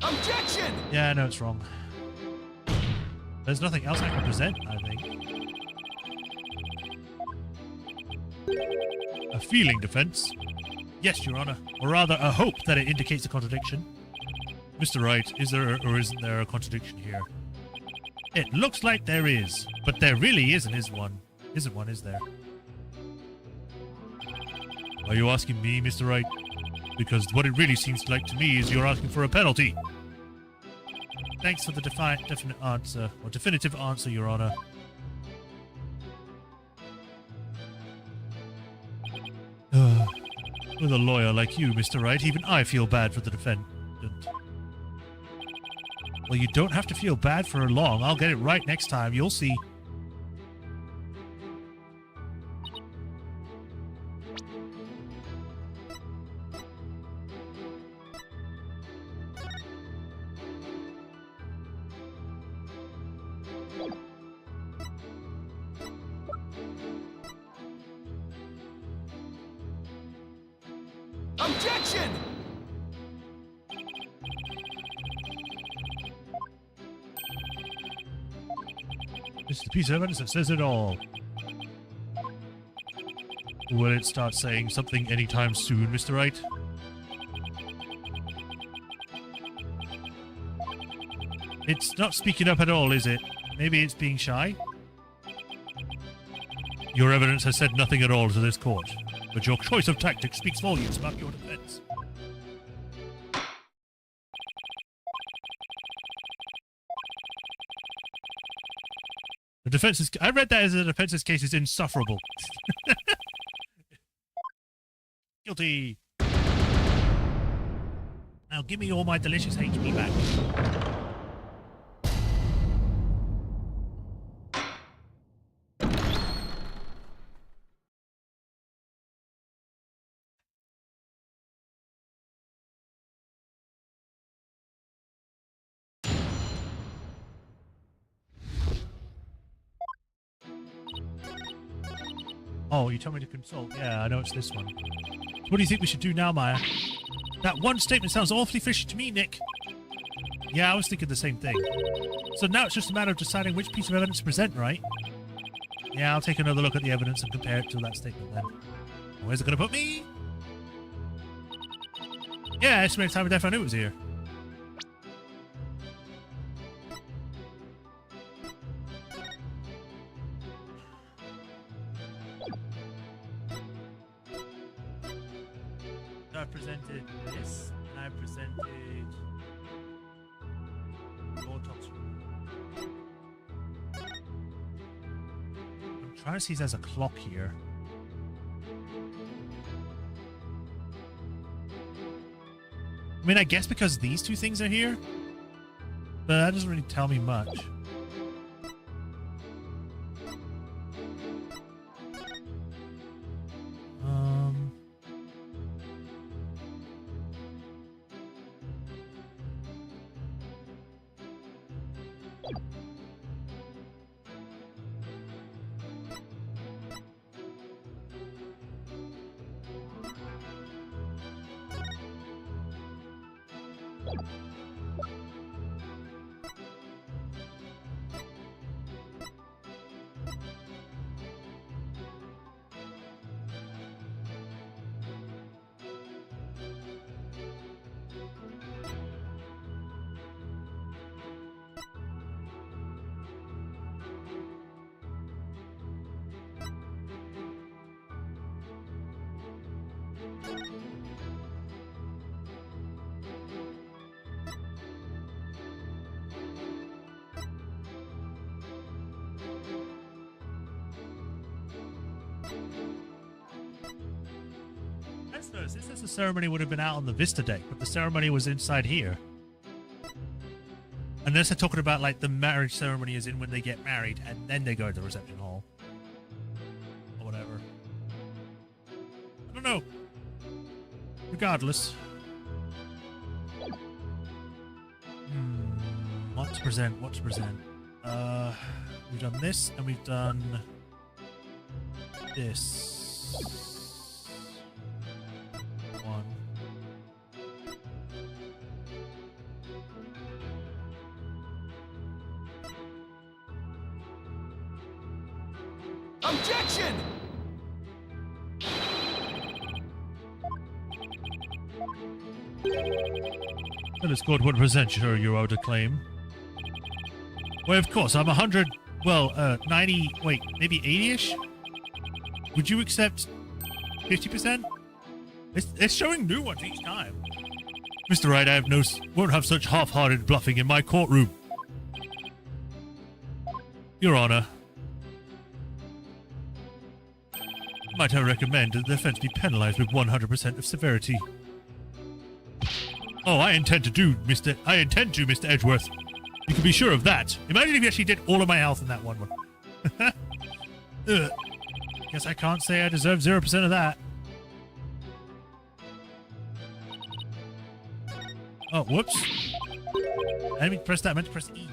[SPEAKER 2] Objection!
[SPEAKER 1] Yeah, I know it's wrong. There's nothing else I can present, I think. A feeling defense? Yes, Your Honor. Or rather, a hope that it indicates a contradiction. Mr. Wright, is there or isn't there a contradiction here? It looks like there is, but there really isn't one, is there? Are you asking me, Mr. Wright? Because what it really seems like to me is you're asking for a penalty. Thanks for the definitive answer, Your Honor. With a lawyer like you, Mr. Wright, even I feel bad for the defendant. Well, you don't have to feel bad for long. I'll get it right next time. You'll see.
[SPEAKER 2] Objection!
[SPEAKER 1] This is the piece of evidence that says it all. Will it start saying something anytime soon, Mr. Wright? It's not speaking up at all, is it? Maybe it's being shy? Your evidence has said nothing at all to this court, but your choice of tactics speaks volumes about your defense. The defense's... I read that as the defense's case is insufferable. Guilty. Now give me all my delicious HP back. Oh, you told me to consult. Yeah, I know it's this one. So what do you think we should do now, Maya? That one statement sounds awfully fishy to me, Nick. Yeah, I was thinking the same thing. So now it's just a matter of deciding which piece of evidence to present, right? Yeah, I'll take another look at the evidence and compare it to that statement then. Where's it going to put me? Yeah, estimated time of death, I knew it was here. So I presented this, and I presented autopsy. I'm trying to see if there's a clock here. I mean, I guess because these two things are here, but that doesn't really tell me much. This says the ceremony would have been out on the Vista deck, but the ceremony was inside here. Unless they're talking about like the marriage ceremony is in when they get married and then they go to the reception hall. Or whatever. I don't know. Regardless. What to present? What to present? We've done this and we've done this.
[SPEAKER 2] Objection!
[SPEAKER 1] Well, it scored 1%, sure, you're out of claim. Well, of course, I'm 100, well, 90, wait, maybe 80-ish? Would you accept 50%? It's showing new ones each time. Mr. Wright, I have won't have such half-hearted bluffing in my courtroom. Your Honor, might I recommend that the offense be penalized with 100% of severity? Oh, I intend to, Mr. Edgeworth. You can be sure of that. Imagine if you actually did all of my health in that one. Guess I can't say I deserve 0% of that. Oh, whoops. I didn't mean to press that. I meant to press E.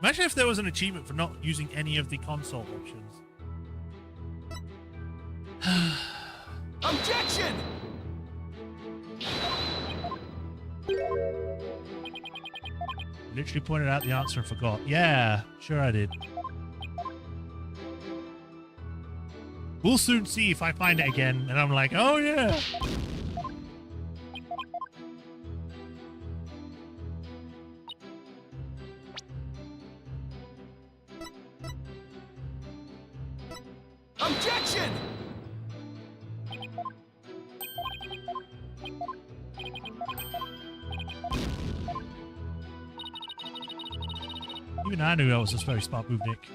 [SPEAKER 1] Imagine if there was an achievement for not using any of the console options.
[SPEAKER 2] Objection!
[SPEAKER 1] Literally pointed out the answer and forgot. Yeah, sure I did. We'll soon see if I find it again, and I'm like, oh yeah.
[SPEAKER 2] Objection!
[SPEAKER 1] Even I knew that was a very smart move, Nick.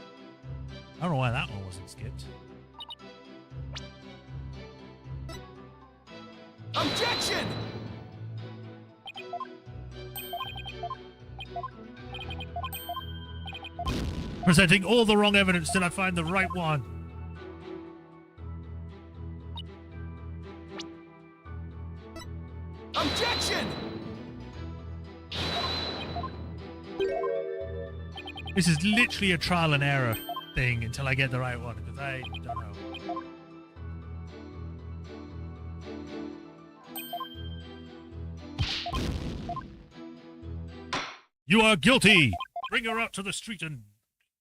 [SPEAKER 1] I don't know why that one wasn't skipped.
[SPEAKER 2] Objection!
[SPEAKER 1] Presenting all the wrong evidence till I find the right one.
[SPEAKER 2] Objection!
[SPEAKER 1] This is literally a trial and error thing until I get the right one, because I don't know. You are guilty! Bring her out to the street and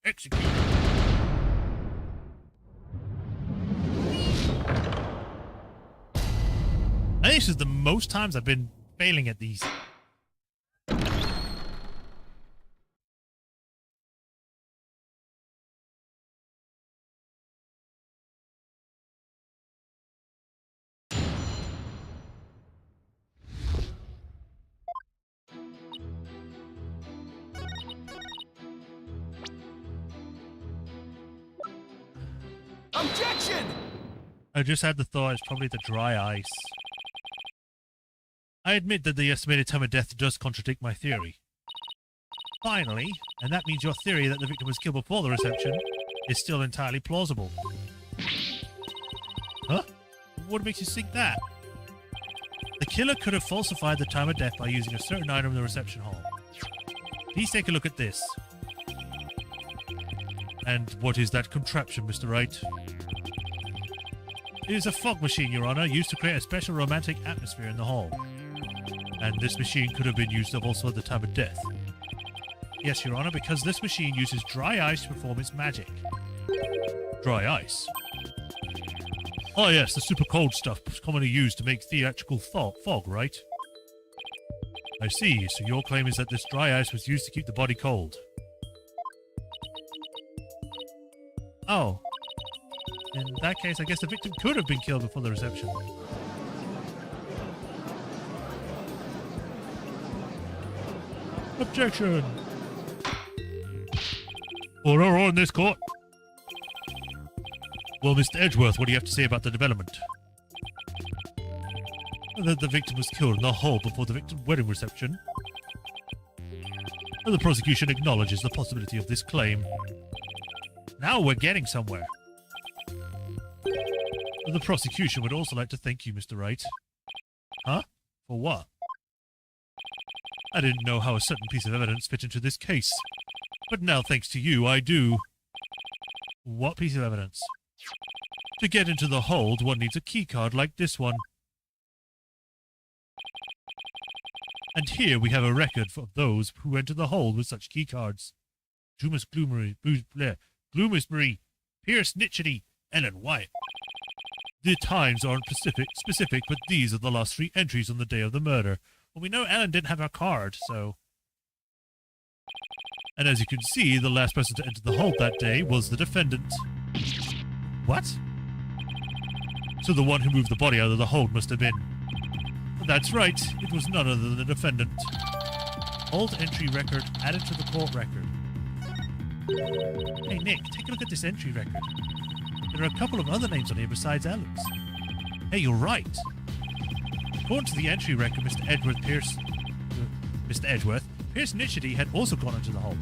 [SPEAKER 1] execute her. I think this is the most times I've been failing at these.
[SPEAKER 2] Objection!
[SPEAKER 1] I just had the thought it's probably the dry ice. I admit that the estimated time of death does contradict my theory. Finally, and that means your theory that the victim was killed before the reception is still entirely plausible. Huh? What makes you think that? The killer could have falsified the time of death by using a certain item in the reception hall. Please take a look at this. And what is that contraption, Mr. Wright? It is a fog machine, Your Honor, used to create a special romantic atmosphere in the hall. And this machine could have been used also at the time of death. Yes, Your Honor, because this machine uses dry ice to perform its magic. Dry ice? Oh yes, the super cold stuff commonly used to make theatrical fog, right? I see, so your claim is that this dry ice was used to keep the body cold. Oh. In that case, I guess the victim could have been killed before the reception. Objection! Order in this court. Well, Mr. Edgeworth, what do you have to say about the development? That the victim was killed in the hall before the victim's wedding reception. The prosecution acknowledges the possibility of this claim. Now we're getting somewhere. The prosecution would also like to thank you, Mr. Wright. Huh? For what? I didn't know how a certain piece of evidence fit into this case. But now, thanks to you, I do. What piece of evidence? To get into the hold, one needs a keycard like this one. And here we have a record of those who enter the hold with such keycards. Bloomsbury, Pierce Nitchety, Ellen Wyatt. The times aren't specific, but these are the last 3 entries on the day of the murder. Well, we know Ellen didn't have her card, so... And as you can see, the last person to enter the hold that day was the defendant. What? So the one who moved the body out of the hold must have been... That's right, it was none other than the defendant. Hold entry record added to the court record. Hey Nick, take a look at this entry record. There are a couple of other names on here besides Ellen's. Hey, you're right. According to the entry record, Mr. Edgeworth, Pierce Nitchety had also gone into the hold.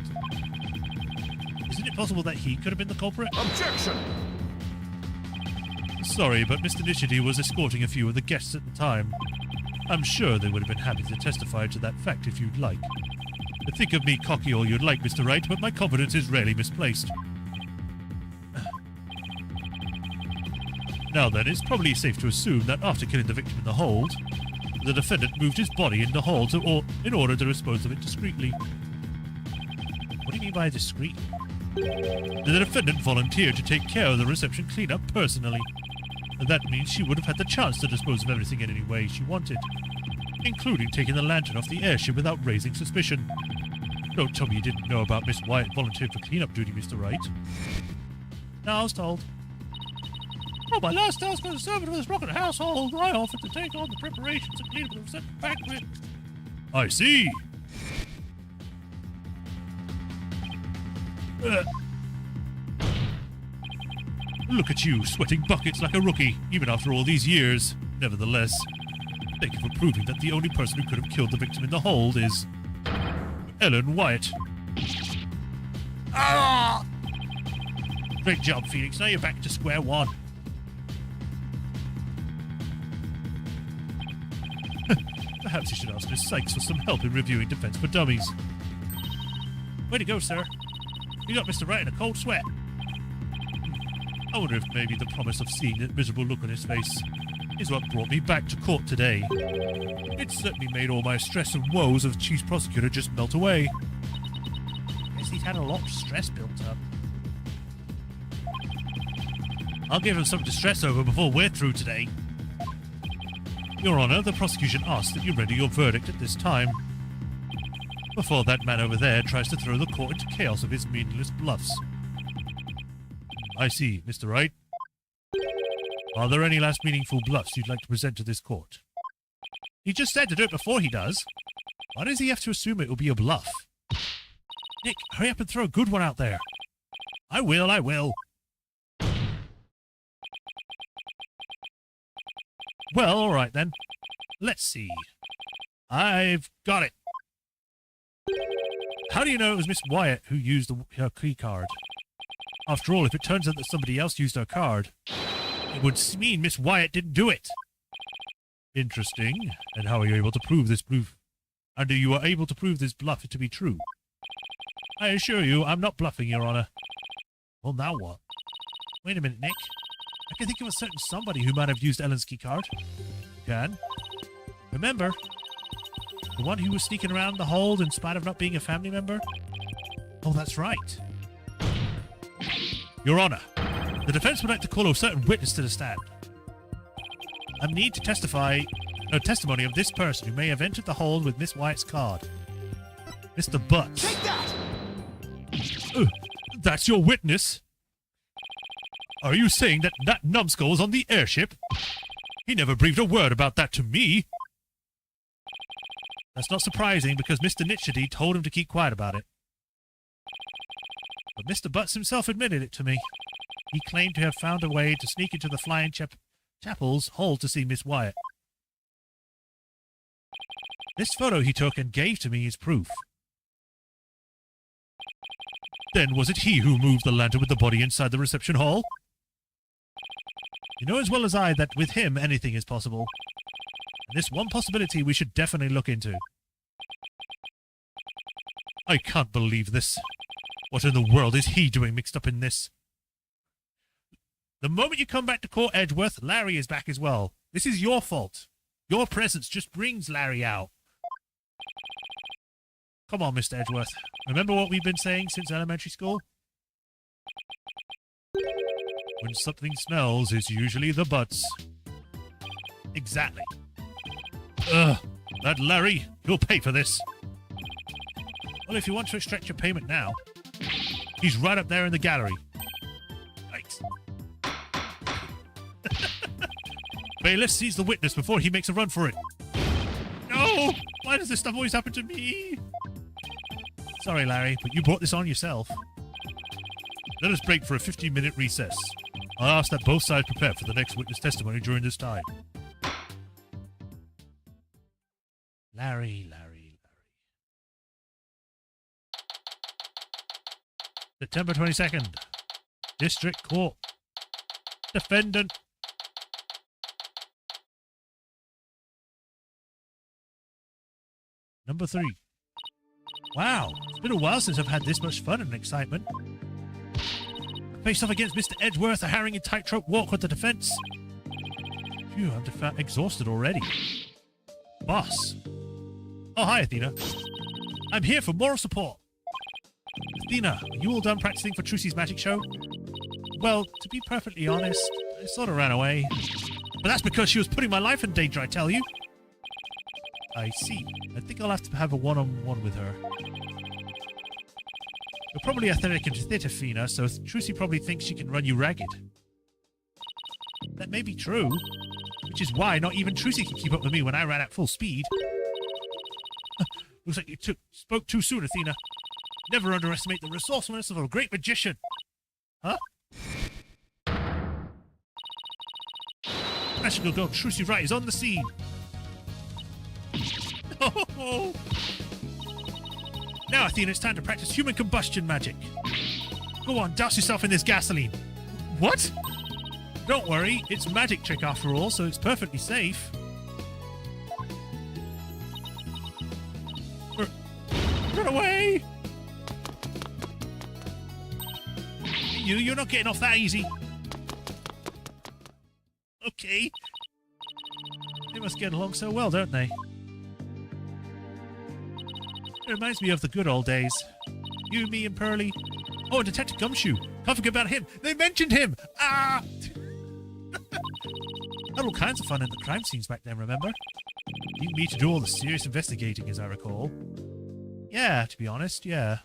[SPEAKER 1] Isn't it possible that he could have been the culprit?
[SPEAKER 2] Objection!
[SPEAKER 1] Sorry, but Mr. Nitchety was escorting a few of the guests at the time. I'm sure they would have been happy to testify to that fact if you'd like. Think of me cocky all you'd like, Mr. Wright, but my confidence is rarely misplaced. Now then, it's probably safe to assume that after killing the victim in the hold, the defendant moved his body in the hold in order to dispose of it discreetly. What do you mean by discreetly? The defendant volunteered to take care of the reception cleanup personally. And that means she would have had the chance to dispose of everything in any way she wanted, including taking the lantern off the airship without raising suspicion. Don't tell me you didn't know about Miss Wyatt volunteering for cleanup duty, Mr. Wright. No, I was told. Oh, my last task as a servant of this rocket household, I offered to take on the preparations and clean up the reception banquet. I see. Look at you, sweating buckets like a rookie, even after all these years. Nevertheless, thank you for proving that the only person who could have killed the victim in the hold is... Ellen Wyatt. Ah! Great job, Phoenix. Now you're back to square one. Perhaps you should ask Miss Sykes for some help in reviewing Defense for Dummies. Way to go, sir. You got Mr. Wright in a cold sweat. I wonder if maybe the promise of seeing that miserable look on his face is what brought me back to court today. It certainly made all my stress and woes of Chief Prosecutor just melt away. Guess he's had a lot of stress built up. I'll give him something to stress over before we're through today. Your Honor, the prosecution asks that you render your verdict at this time, before that man over there tries to throw the court into chaos of his meaningless bluffs. I see, Mr. Wright. Are there any last meaningful bluffs you'd like to present to this court? He just said to do it before he does. Why does he have to assume it will be a bluff? Nick, hurry up and throw a good one out there. I will. Well, all right then. Let's see. I've got it. How do you know it was Miss Wyatt who used her key card? After all, if it turns out that somebody else used her card, it would mean Miss Wyatt didn't do it. Interesting. And how are you able to prove this proof? And you are able to prove this bluff to be true? I assure you, I'm not bluffing, Your Honor. Well, now what? Wait a minute, Nick. I can think of a certain somebody who might have used Ellen's key card. Can? Remember? The one who was sneaking around the hold in spite of not being a family member? Oh, that's right. Your Honor, the defense would like to call a certain witness to the stand. I need to testify a testimony of this person who may have entered the hold with Miss Wyatt's card. Mr. Butts.
[SPEAKER 2] Take that!
[SPEAKER 1] That's your witness? Are you saying that Nat Numbskull was on the airship? He never breathed a word about that to me. That's not surprising because Mr. Nitchety told him to keep quiet about it. But Mr. Butts himself admitted it to me. He claimed to have found a way to sneak into the Flying Chapel's hold to see Miss Wyatt. This photo he took and gave to me is proof. Then was it he who moved the lantern with the body inside the reception hall? You know as well as I that with him anything is possible. And this one possibility we should definitely look into. I can't believe this. What in the world is he doing mixed up in this? The moment you come back to court, Edgeworth, Larry is back as well. This is your fault. Your presence just brings Larry out. Come on, Mr. Edgeworth. Remember what we've been saying since elementary school? When something smells, it's usually the butts. Exactly. Ugh, that Larry, you'll pay for this. Well, if you want to extract your payment now, he's right up there in the gallery. Yikes. Bailiff sees the witness before he makes a run for it. No! Why does this stuff always happen to me? Sorry, Larry, but you brought this on yourself. Let us break for a 15-minute recess. I'll ask that both sides prepare for the next witness testimony during this time. Larry. September 22nd. District Court. Defendant. Number 3. Wow, it's been a while since I've had this much fun and excitement. I faced off against Mr. Edgeworth, a harrowing tightrope walk with the defense. Phew, I'm exhausted already. Boss. Oh, hi, Athena. I'm here for moral support. Athena, are you all done practicing for Trucy's magic show? Well, to be perfectly honest, I sort of ran away. But that's because she was putting my life in danger, I tell you. I see. I think I'll have to have a one-on-one with her. You're probably athletic and fit, Athena, so Trucy probably thinks she can run you ragged. That may be true, which is why not even Trucy can keep up with me when I ran at full speed. Looks like you spoke too soon, Athena. Never underestimate the resourcefulness of a great magician. Huh? Magical girl Trucy Wright is on the scene. Oh. Now, Athena, it's time to practice human combustion magic. Go on, douse yourself in this gasoline. What? Don't worry, it's a magic trick after all, so it's perfectly safe. Run away! You're not getting off that easy. Okay. They must get along so well, don't they? It reminds me of the good old days. You, me, and Pearlie. Oh, and Detective Gumshoe. Can't forget about him. They mentioned him! Ah! Had all kinds of fun in the crime scenes back then, remember? Needed me to do all the serious investigating, as I recall. Yeah, to be honest, yeah.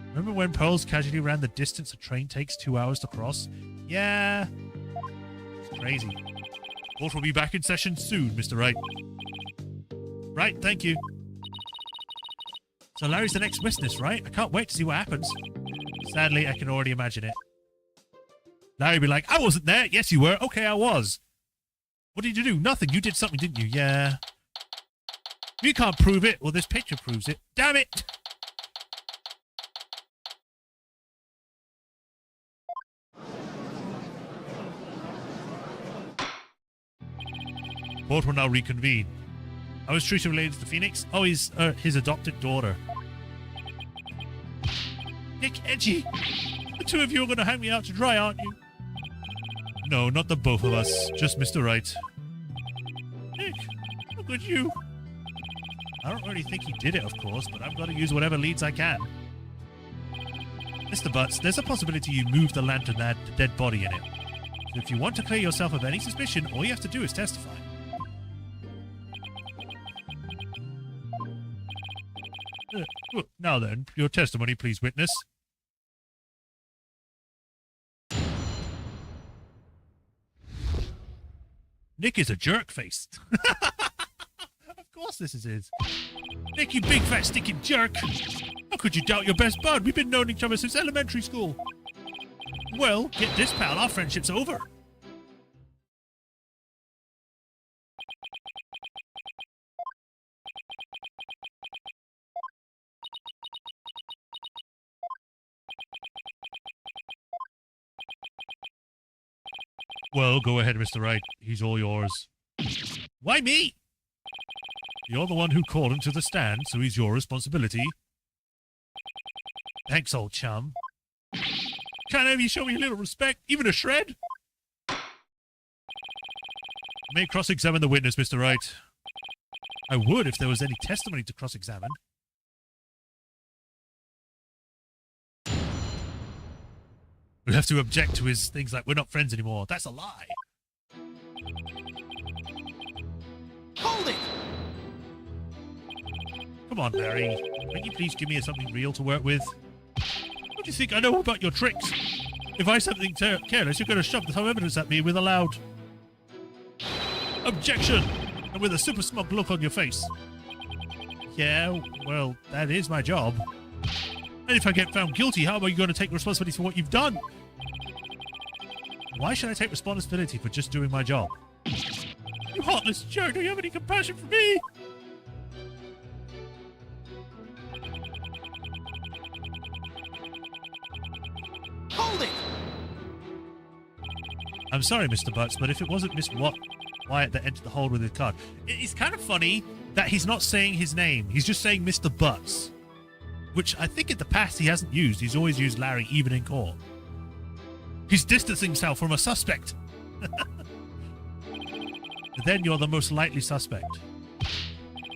[SPEAKER 1] Remember when Pearls casually ran the distance a train takes 2 hours to cross? Yeah. It's crazy. Court will be back in session soon, Mr. Wright. Right, thank you. So Larry's the next witness, right? I can't wait to see what happens. Sadly, I can already imagine it. Larry'd be like, I wasn't there. Yes, you were. Okay, I was. What did you do? Nothing. You did something, didn't you? Yeah. You can't prove it. Well, this picture proves it. Damn it! Court will now reconvene. How is Trucy related to Phoenix? Oh, he's his adopted daughter. Nick, Edgy! The two of you are going to hang me out to dry, aren't you? No, not the both of us. Just Mr. Wright. Nick, how could you? I don't really think he did it, of course, but I've got to use whatever leads I can. Mr. Butts, there's a possibility you moved the lantern that had the dead body in it. So if you want to clear yourself of any suspicion, all you have to do is testify. Now then, your testimony, please, witness. Nick is a jerk-face. Of course this is his. Nick, you big fat stinking jerk. How could you doubt your best bud? We've been knowing each other since elementary school. Well, get this, pal. Our friendship's over. Well, go ahead, Mr. Wright. He's all yours. Why me? You're the one who called him to the stand, so he's your responsibility. Thanks, old chum. Can't have you show me a little respect, even a shred? You may cross-examine the witness, Mr. Wright. I would if there was any testimony to cross-examine. have to object to his things like, we're not friends anymore. That's a lie.
[SPEAKER 2] Hold it!
[SPEAKER 1] Come on, Larry. Can you please give me something real to work with? What do you think I know about your tricks? If I say something careless, you're going to shove some evidence at me with a loud objection and with a super smug look on your face. Yeah, well, that is my job. And if I get found guilty, how are you going to take responsibility for what you've done? Why should I take responsibility for just doing my job? You heartless jerk, do you have any compassion for me?
[SPEAKER 2] Hold it!
[SPEAKER 1] I'm sorry, Mr. Butts, but if it wasn't Miss Wyatt that entered the hold with his card, it's kind of funny that he's not saying his name. He's just saying Mr. Butts, which I think in the past he hasn't used. He's always used Larry, even in court. He's distancing himself from a suspect. Then you're the most likely suspect.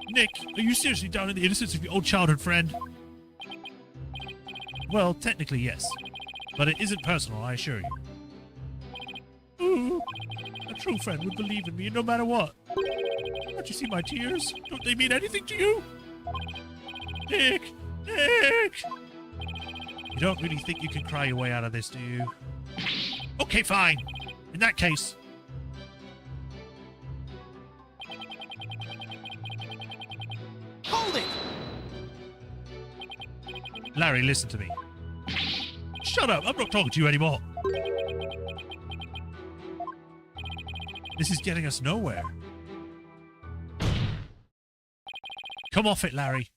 [SPEAKER 1] Nick, are you seriously down in the innocence of your old childhood friend? Well, technically, yes. But it isn't personal, I assure you. Ooh, a true friend would believe in me no matter what. Don't you see my tears? Don't they mean anything to you? Nick! Nick! You don't really think you can cry your way out of this, do you? Okay, fine. In that case...
[SPEAKER 2] Hold it!
[SPEAKER 1] Larry, listen to me. Shut up! I'm not talking to you anymore. This is getting us nowhere. Come off it, Larry.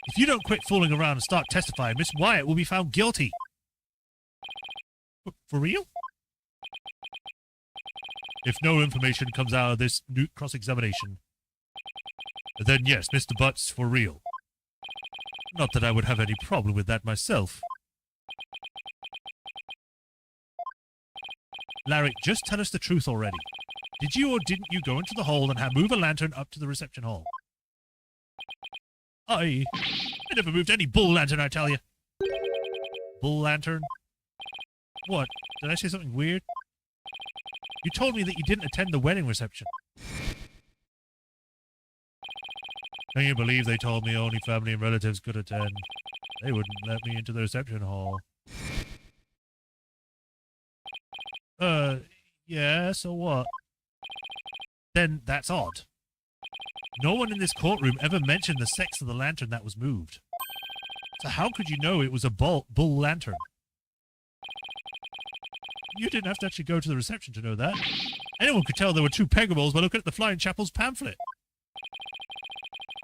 [SPEAKER 1] If you don't quit fooling around and start testifying, Miss Wyatt will be found guilty. For real? If no information comes out of this new cross-examination, then yes, Mr. Butts, for real. Not that I would have any problem with that myself. Larry, just tell us the truth already. Did you or didn't you go into the hole and move a lantern up to the reception hall? I never moved any bull lantern, I tell you. Bull lantern? What? Did I say something weird? You told me that you didn't attend the wedding reception. Can you believe they told me only family and relatives could attend? They wouldn't let me into the reception hall. Yeah, so what? Then that's odd. No one in this courtroom ever mentioned the sex of the lantern that was moved. So how could you know it was a bull lantern? You didn't have to actually go to the reception to know that. Anyone could tell there were two pegables by looking at the Flying Chapel's pamphlet.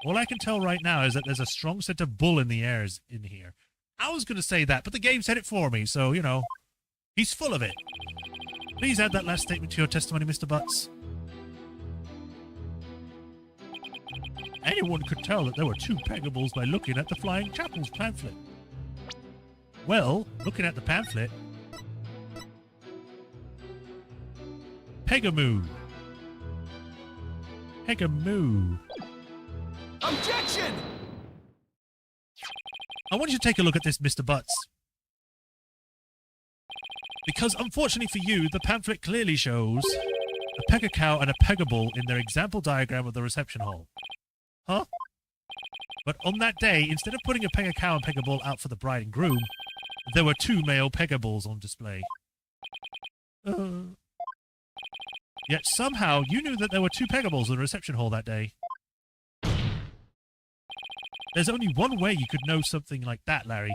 [SPEAKER 1] All I can tell right now is that there's a strong scent of bull in the air in here. I was going to say that, but the game said it for me, so, you know, he's full of it. Please add that last statement to your testimony, Mr. Butts. Anyone could tell that there were two pegables by looking at the Flying Chapel's pamphlet. Well, looking at the pamphlet... Pegamoo. Pegamoo.
[SPEAKER 2] Objection!
[SPEAKER 1] I want you to take a look at this, Mr. Butts. Because, unfortunately for you, the pamphlet clearly shows a pega cow and a pegabull in their example diagram of the reception hall. Huh? But on that day, instead of putting a pega cow and pegabull out for the bride and groom, there were two male pegabulls on display. Yet somehow you knew that there were two pegabulls in the reception hall that day. There's only one way you could know something like that, Larry.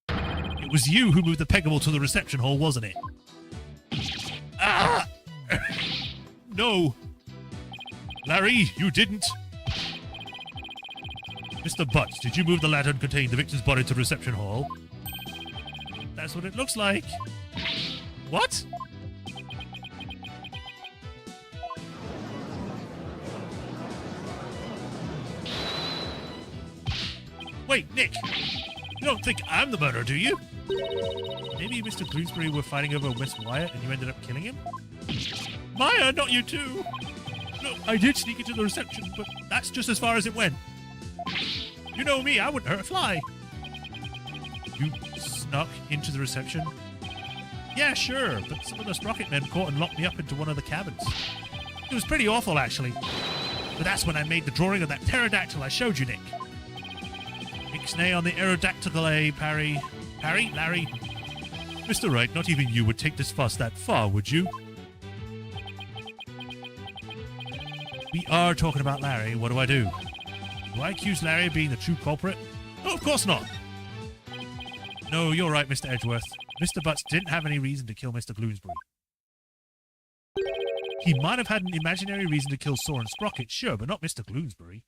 [SPEAKER 1] It was you who moved the pegable to the reception hall, wasn't it? Ah! No. Larry, you didn't. Mr. Butts, did you move the lantern containing the victim's body to the reception hall? That's what it looks like. What? Wait, Nick. You don't think I'm the murderer, do you? Maybe Mr. Bloomsbury were fighting over Miss Wyatt and you ended up killing him? Maya, not you too! No, I did sneak into the reception, but that's just as far as it went. You know me, I wouldn't hurt a fly. You knock into the reception? Yeah, sure, but some of the sprocket men caught and locked me up into one of the cabins. It was pretty awful, actually. But that's when I made the drawing of that pterodactyl I showed you, Nick. Ixnay on the aerodactyl, Parry. Parry? Larry? Mr. Wright, not even you would take this fuss that far, would you? We are talking about Larry. What do I do? Do I accuse Larry of being the true culprit? No, of course not. No, you're right, Mr. Edgeworth. Mr. Butts didn't have any reason to kill Mr. Bloomsbury. He might have had an imaginary reason to kill Soren Sprocket, sure, but not Mr. Bloomsbury.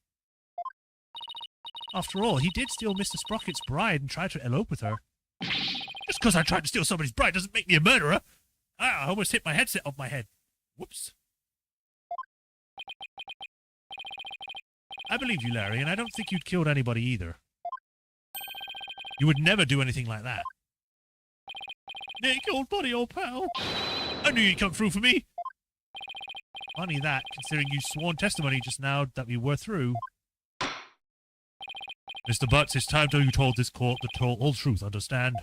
[SPEAKER 1] After all, he did steal Mr. Sprocket's bride and try to elope with her. Just because I tried to steal somebody's bride doesn't make me a murderer. I almost hit my headset off my head. Whoops. I believe you, Larry, and I don't think you'd killed anybody either. You would never do anything like that. Nick, old buddy, old pal. I knew you'd come through for me. Funny that, considering you sworn testimony just now that we were through. Mr. Butts, it's time you told this court the whole truth, understand?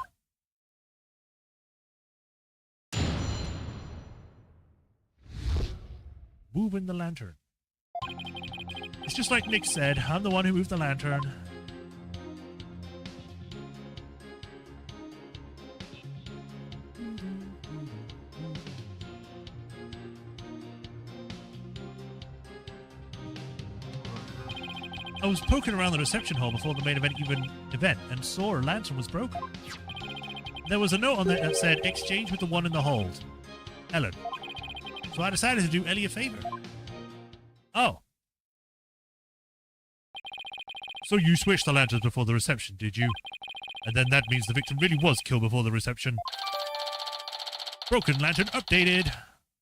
[SPEAKER 1] Moving the lantern. It's just like Nick said, I'm the one who moved the lantern. I was poking around the reception hall before the main event and saw a lantern was broken. There was a note on there that said, exchange with the one in the hold. Ellen. So I decided to do Ellie a favor. Oh. So you switched the lanterns before the reception, did you? And then that means the victim really was killed before the reception. Broken lantern updated.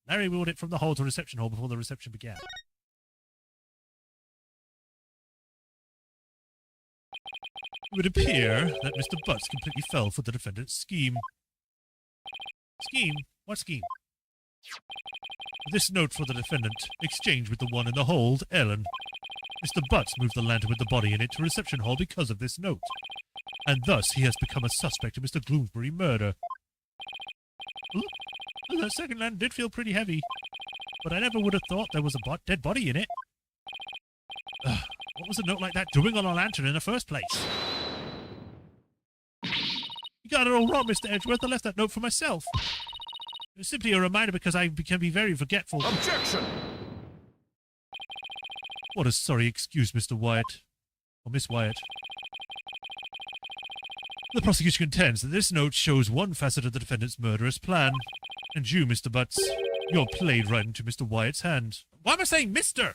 [SPEAKER 1] Larry wheeled it from the hall to reception hall before the reception began. It would appear that Mr. Butts completely fell for the defendant's scheme. Scheme? What scheme? This note for the defendant, exchange with the one in the hold, Ellen. Mr. Butts moved the lantern with the body in it to reception hall because of this note, and thus he has become a suspect in Mr. Bloomsbury murder. Ooh, that second lantern did feel pretty heavy, but I never would have thought there was a dead body in it. What was a note like that doing on a lantern in the first place? You got it all wrong, Mr. Edgeworth. I left that note for myself. It was simply a reminder because I can be very forgetful.
[SPEAKER 2] Objection!
[SPEAKER 1] What a sorry excuse, Mr. Wyatt. Or Miss Wyatt. The prosecution contends that this note shows one facet of the defendant's murderous plan. And you, Mr. Butts, you're played right into Mr. Wyatt's hand. Why am I saying Mr.?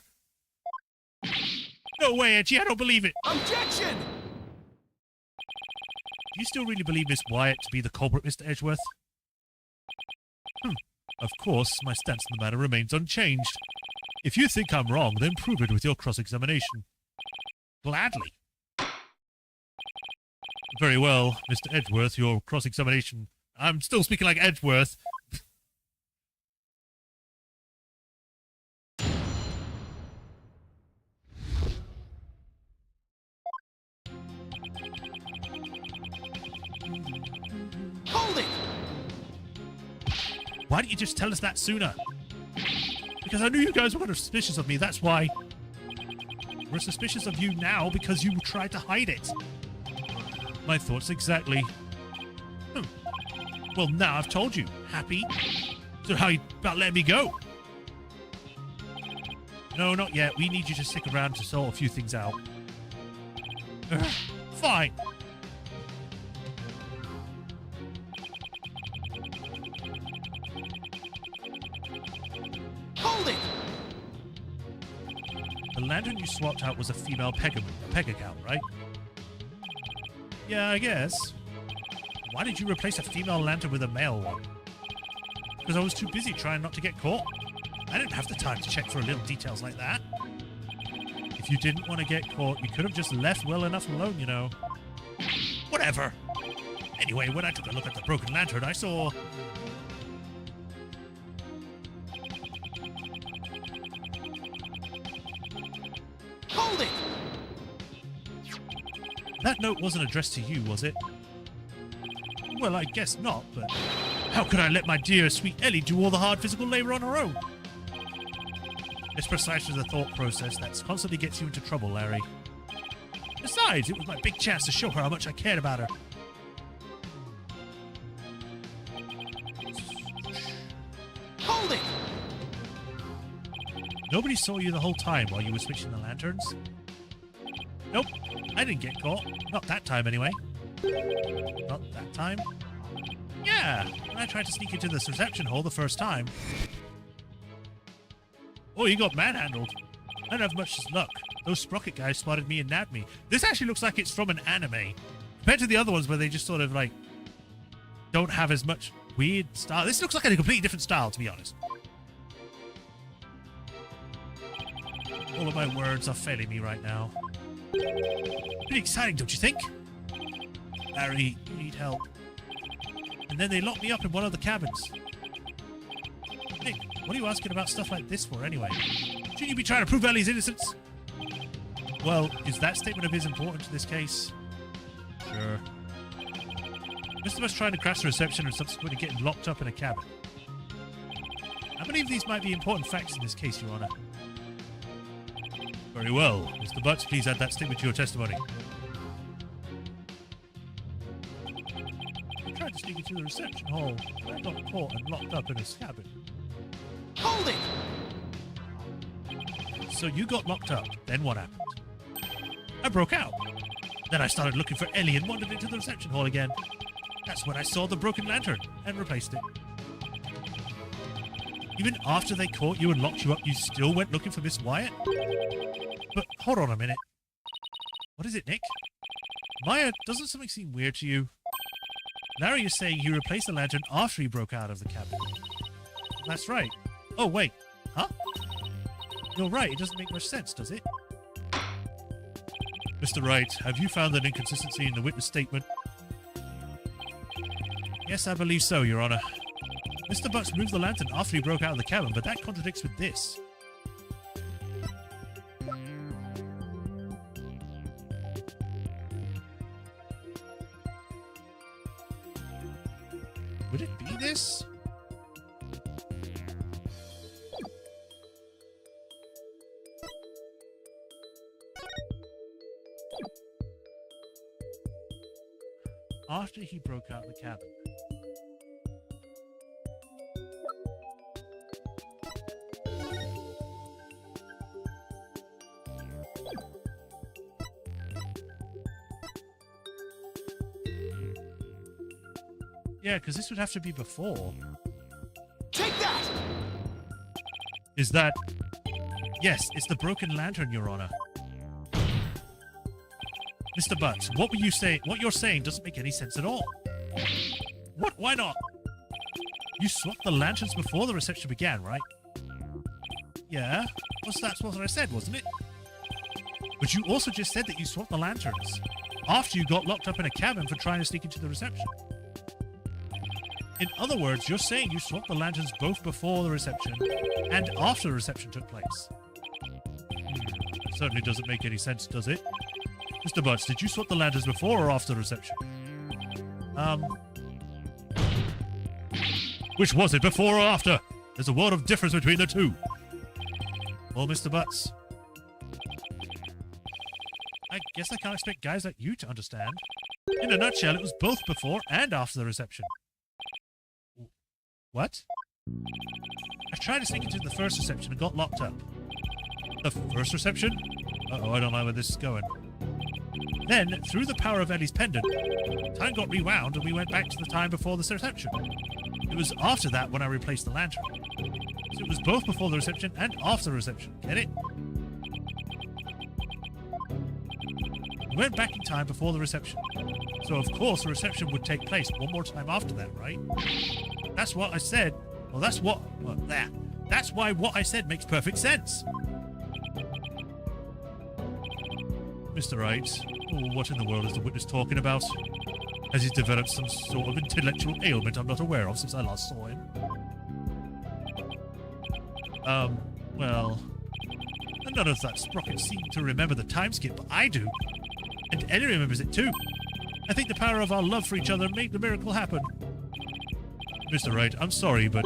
[SPEAKER 1] No way, Edgy, I don't believe it.
[SPEAKER 2] Objection!
[SPEAKER 1] Do you still really believe Miss Wyatt to be the culprit, Mr. Edgeworth? Of course, my stance on the matter remains unchanged. If you think I'm wrong, then prove it with your cross-examination. Gladly. Very well, Mr. Edgeworth, your cross-examination... I'm still speaking like Edgeworth.
[SPEAKER 2] Hold it!
[SPEAKER 1] Why didn't you just tell us that sooner? Because I knew you guys were suspicious of me, that's why. We're suspicious of you now because you tried to hide it. My thoughts exactly. Well, now I've told you. Happy? So how about letting me go? No, not yet. We need you to stick around to sort a few things out. Fine.
[SPEAKER 2] Hold it!
[SPEAKER 1] The lantern you swapped out was a female peg account, right? Yeah, I guess. Why did you replace a female lantern with a male one? Because I was too busy trying not to get caught. I didn't have the time to check for little details like that. If you didn't want to get caught, you could have just left well enough alone, you know. Whatever. Anyway, when I took a look at the broken lantern, I saw...
[SPEAKER 2] Hold it!
[SPEAKER 1] That note wasn't addressed to you, was it? Well, I guess not, but how could I let my dear, sweet Ellie do all the hard physical labor on her own? It's precisely the thought process that constantly gets you into trouble, Larry. Besides, it was my big chance to show her how much I cared about her.
[SPEAKER 2] Hold it!
[SPEAKER 1] Nobody saw you the whole time while you were switching the lanterns? Nope, I didn't get caught. Not that time, anyway. Not that time? Yeah, when I tried to sneak into this reception hall the first time. Oh, you got manhandled. I didn't have much luck. Those sprocket guys spotted me and nabbed me. This actually looks like it's from an anime. Compared to the other ones where they just sort of, like, don't have as much weird style. This looks like a completely different style, to be honest. All of my words are failing me right now. Pretty exciting, don't you think? Larry, you need help. And then they locked me up in one of the cabins. Nick, what are you asking about stuff like this for, anyway? Shouldn't you be trying to prove Ellie's innocence? Well, is that statement of his important to this case? Sure. Mr. Bush trying to crash the reception and subsequently getting locked up in a cabin. I believe these might be important facts in this case, Your Honor. Very well. Mr. Butts, please add that statement to your testimony. I tried to sneak into the reception hall. I got caught and locked up in his cabin.
[SPEAKER 2] Hold it!
[SPEAKER 1] So you got locked up. Then what happened? I broke out. Then I started looking for Ellie and wandered into the reception hall again. That's when I saw the broken lantern and replaced it. Even after they caught you and locked you up, you still went looking for Miss Wyatt? But hold on a minute. What is it, Nick? Maya, doesn't something seem weird to you? Larry is saying he replaced the lantern after he broke out of the cabin. That's right. Oh, wait. Huh? You're right. It doesn't make much sense, does it? Mr. Wright, have you found an inconsistency in the witness statement? Yes, I believe so, Your Honor. Mr. Butts moved the lantern after he broke out of the cabin, but that contradicts with this. Would it be this? After he broke out of the cabin. Yeah, because this would have to be before.
[SPEAKER 2] Take that!
[SPEAKER 1] Is that... Yes, it's the broken lantern, Your Honor. Mr. Butts, what were you saying? What you're saying doesn't make any sense at all. What? Why not? You swapped the lanterns before the reception began, right? Yeah. That's what I said, wasn't it? But you also just said that you swapped the lanterns after you got locked up in a cabin for trying to sneak into the reception. In other words, you're saying you swapped the lanterns both before the reception and after the reception took place. That certainly doesn't make any sense, does it? Mr. Butts, did you swap the lanterns before or after the reception? Which was it, before or after? There's a world of difference between the two. Well, Mr. Butts, I guess I can't expect guys like you to understand. In a nutshell, it was both before and after the reception. What? I tried to sneak into the first reception and got locked up. The first reception? Uh-oh, I don't know where this is going. Then, through the power of Ellie's pendant, time got rewound and we went back to the time before the reception. It was after that when I replaced the lantern. So it was both before the reception and after the reception. Get it? We went back in time before the reception. So of course the reception would take place one more time after that, right? That's what I said. Well, that's why what I said makes perfect sense. Mr. Wright, what in the world is the witness talking about? Has he developed some sort of intellectual ailment I'm not aware of since I last saw him? Well, none of that sprockets seem to remember the time skip, but I do. And Ellie remembers it too. I think the power of our love for each other made the miracle happen. Mr. Wright, I'm sorry, but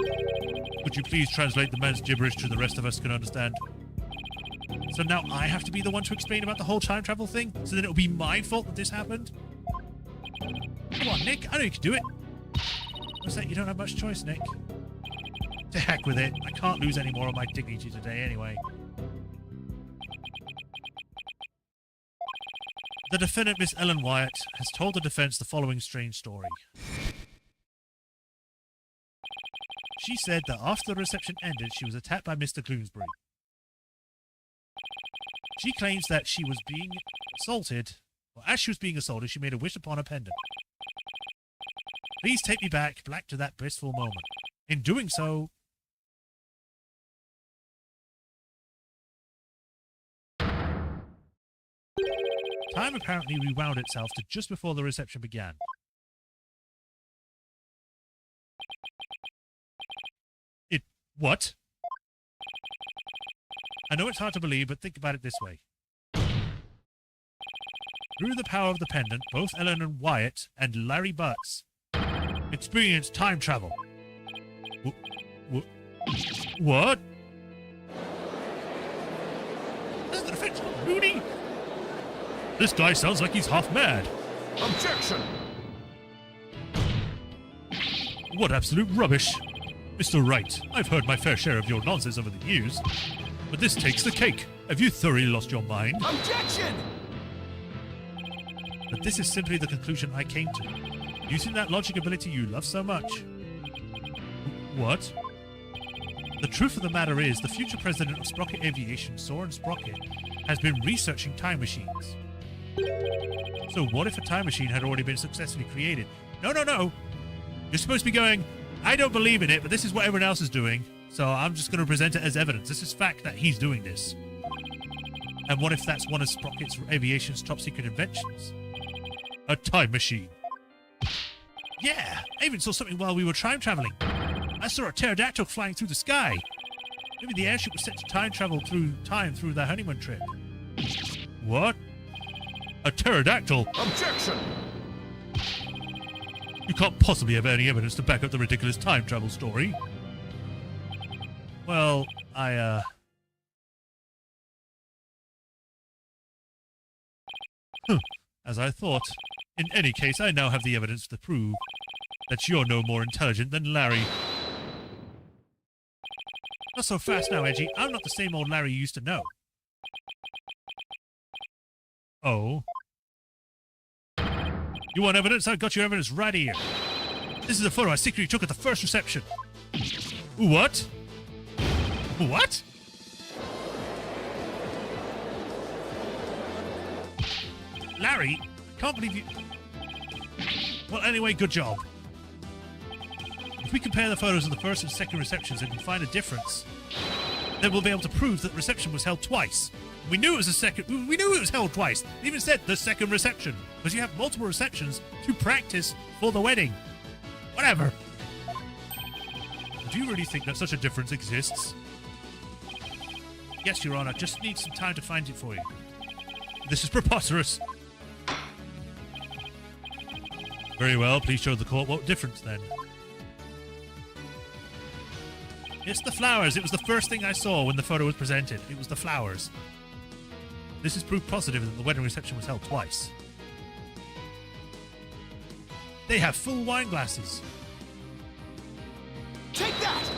[SPEAKER 1] would you please translate the man's gibberish so the rest of us can understand? So now I have to be the one to explain about the whole time travel thing? So then it'll be my fault that this happened? Come on, Nick. I know you can do it. What's that? You don't have much choice, Nick. To heck with it. I can't lose any more of my dignity today anyway. The defendant, Miss Ellen Wyatt, has told the defense the following strange story. She said that after the reception ended, she was attacked by Mr. Gloomsbury. She claims that she was being assaulted, or as she was being assaulted, she made a wish upon a pendant. Please take me back to that blissful moment. In doing so... Time apparently rewound itself to just before the reception began. What? I know it's hard to believe, but think about it this way. Through the power of the pendant, both Ellen and Wyatt and Larry Butts experienced time travel. What? Isn't the defense loony? This guy sounds like he's half mad.
[SPEAKER 2] Objection!
[SPEAKER 1] What absolute rubbish. Mr. Wright, I've heard my fair share of your nonsense over the years, but this takes the cake. Have you thoroughly lost your mind?
[SPEAKER 2] Objection!
[SPEAKER 1] But this is simply the conclusion I came to. Using that logic ability you love so much. What? The truth of the matter is, the future president of Sprocket Aviation, Soren Sprocket, has been researching time machines. So what if a time machine had already been successfully created? No. You're supposed to be going, I don't believe in it, but this is what everyone else is doing, so I'm just going to present it as evidence. This is fact that he's doing this. And what if that's one of Sprocket's Aviation's top secret inventions? A time machine. Yeah, I even saw something while we were time traveling. I saw a pterodactyl flying through the sky. Maybe the airship was set to time travel through time through their honeymoon trip. What? A pterodactyl?
[SPEAKER 2] Objection!
[SPEAKER 1] You can't possibly have any evidence to back up the ridiculous time travel story. Well, As I thought. In any case, I now have the evidence to prove that you're no more intelligent than Larry. Not so fast now, Edgy. I'm not the same old Larry you used to know. Oh? You want evidence? I've got your evidence right here. This is a photo I secretly took at the first reception. What? What? Larry, I can't believe you... Well, anyway, good job. If we compare the photos of the first and second receptions and can find a difference, then we'll be able to prove that the reception was held twice. We knew it was we knew it was held twice. They even said the second reception, because you have multiple receptions to practice for the wedding. Whatever. Do you really think that such a difference exists? Yes, Your Honor. Just need some time to find it for you. This is preposterous. Very well. Please show the court what difference then. It's the flowers. It was the first thing I saw when the photo was presented. It was the flowers. This is proof positive that the wedding reception was held twice. They have full wine glasses.
[SPEAKER 2] Take that!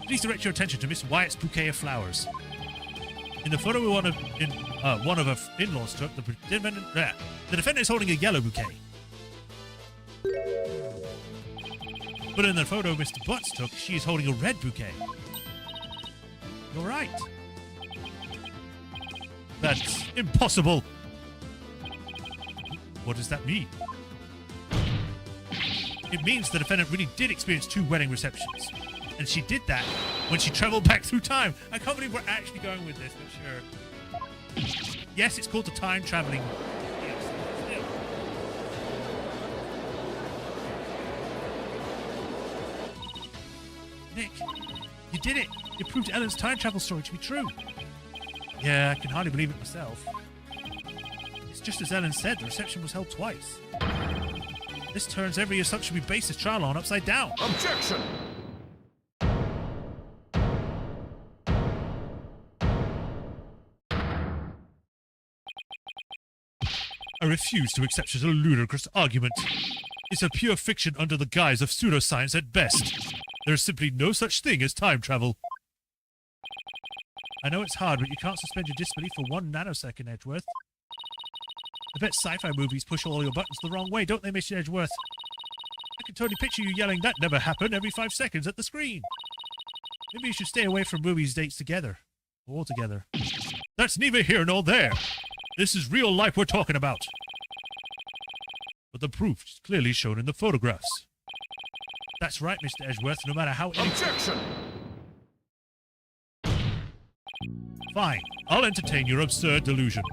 [SPEAKER 1] Please direct your attention to Miss Wyatt's bouquet of flowers. In the photo one of her in-laws took, the defendant is holding a yellow bouquet. But in the photo Mr. Butts took, she is holding a red bouquet. You're right. That's impossible. What does that mean? It means the defendant really did experience two wedding receptions. And she did that when she traveled back through time. I can't believe we're actually going with this, but sure. Yes, it's called the time traveling. Nick, you did it. You proved Ellen's time travel story to be true. Yeah, I can hardly believe it myself. It's just as Ellen said, the reception was held twice. This turns every assumption we base this trial on upside down.
[SPEAKER 2] Objection!
[SPEAKER 1] I refuse to accept such a ludicrous argument. It's a pure fiction under the guise of pseudoscience at best. There is simply no such thing as time travel. I know it's hard, but you can't suspend your disbelief for 1 nanosecond, Edgeworth. I bet sci-fi movies push all your buttons the wrong way, don't they, Mr. Edgeworth? I can totally picture you yelling, "That never happened," every 5 seconds at the screen. Maybe you should stay away from movies dates together. Altogether. That's neither here nor there. This is real life we're talking about. But the proof is clearly shown in the photographs. That's right, Mr. Edgeworth, no matter how...
[SPEAKER 2] Objection!
[SPEAKER 1] Fine, I'll entertain your absurd delusion,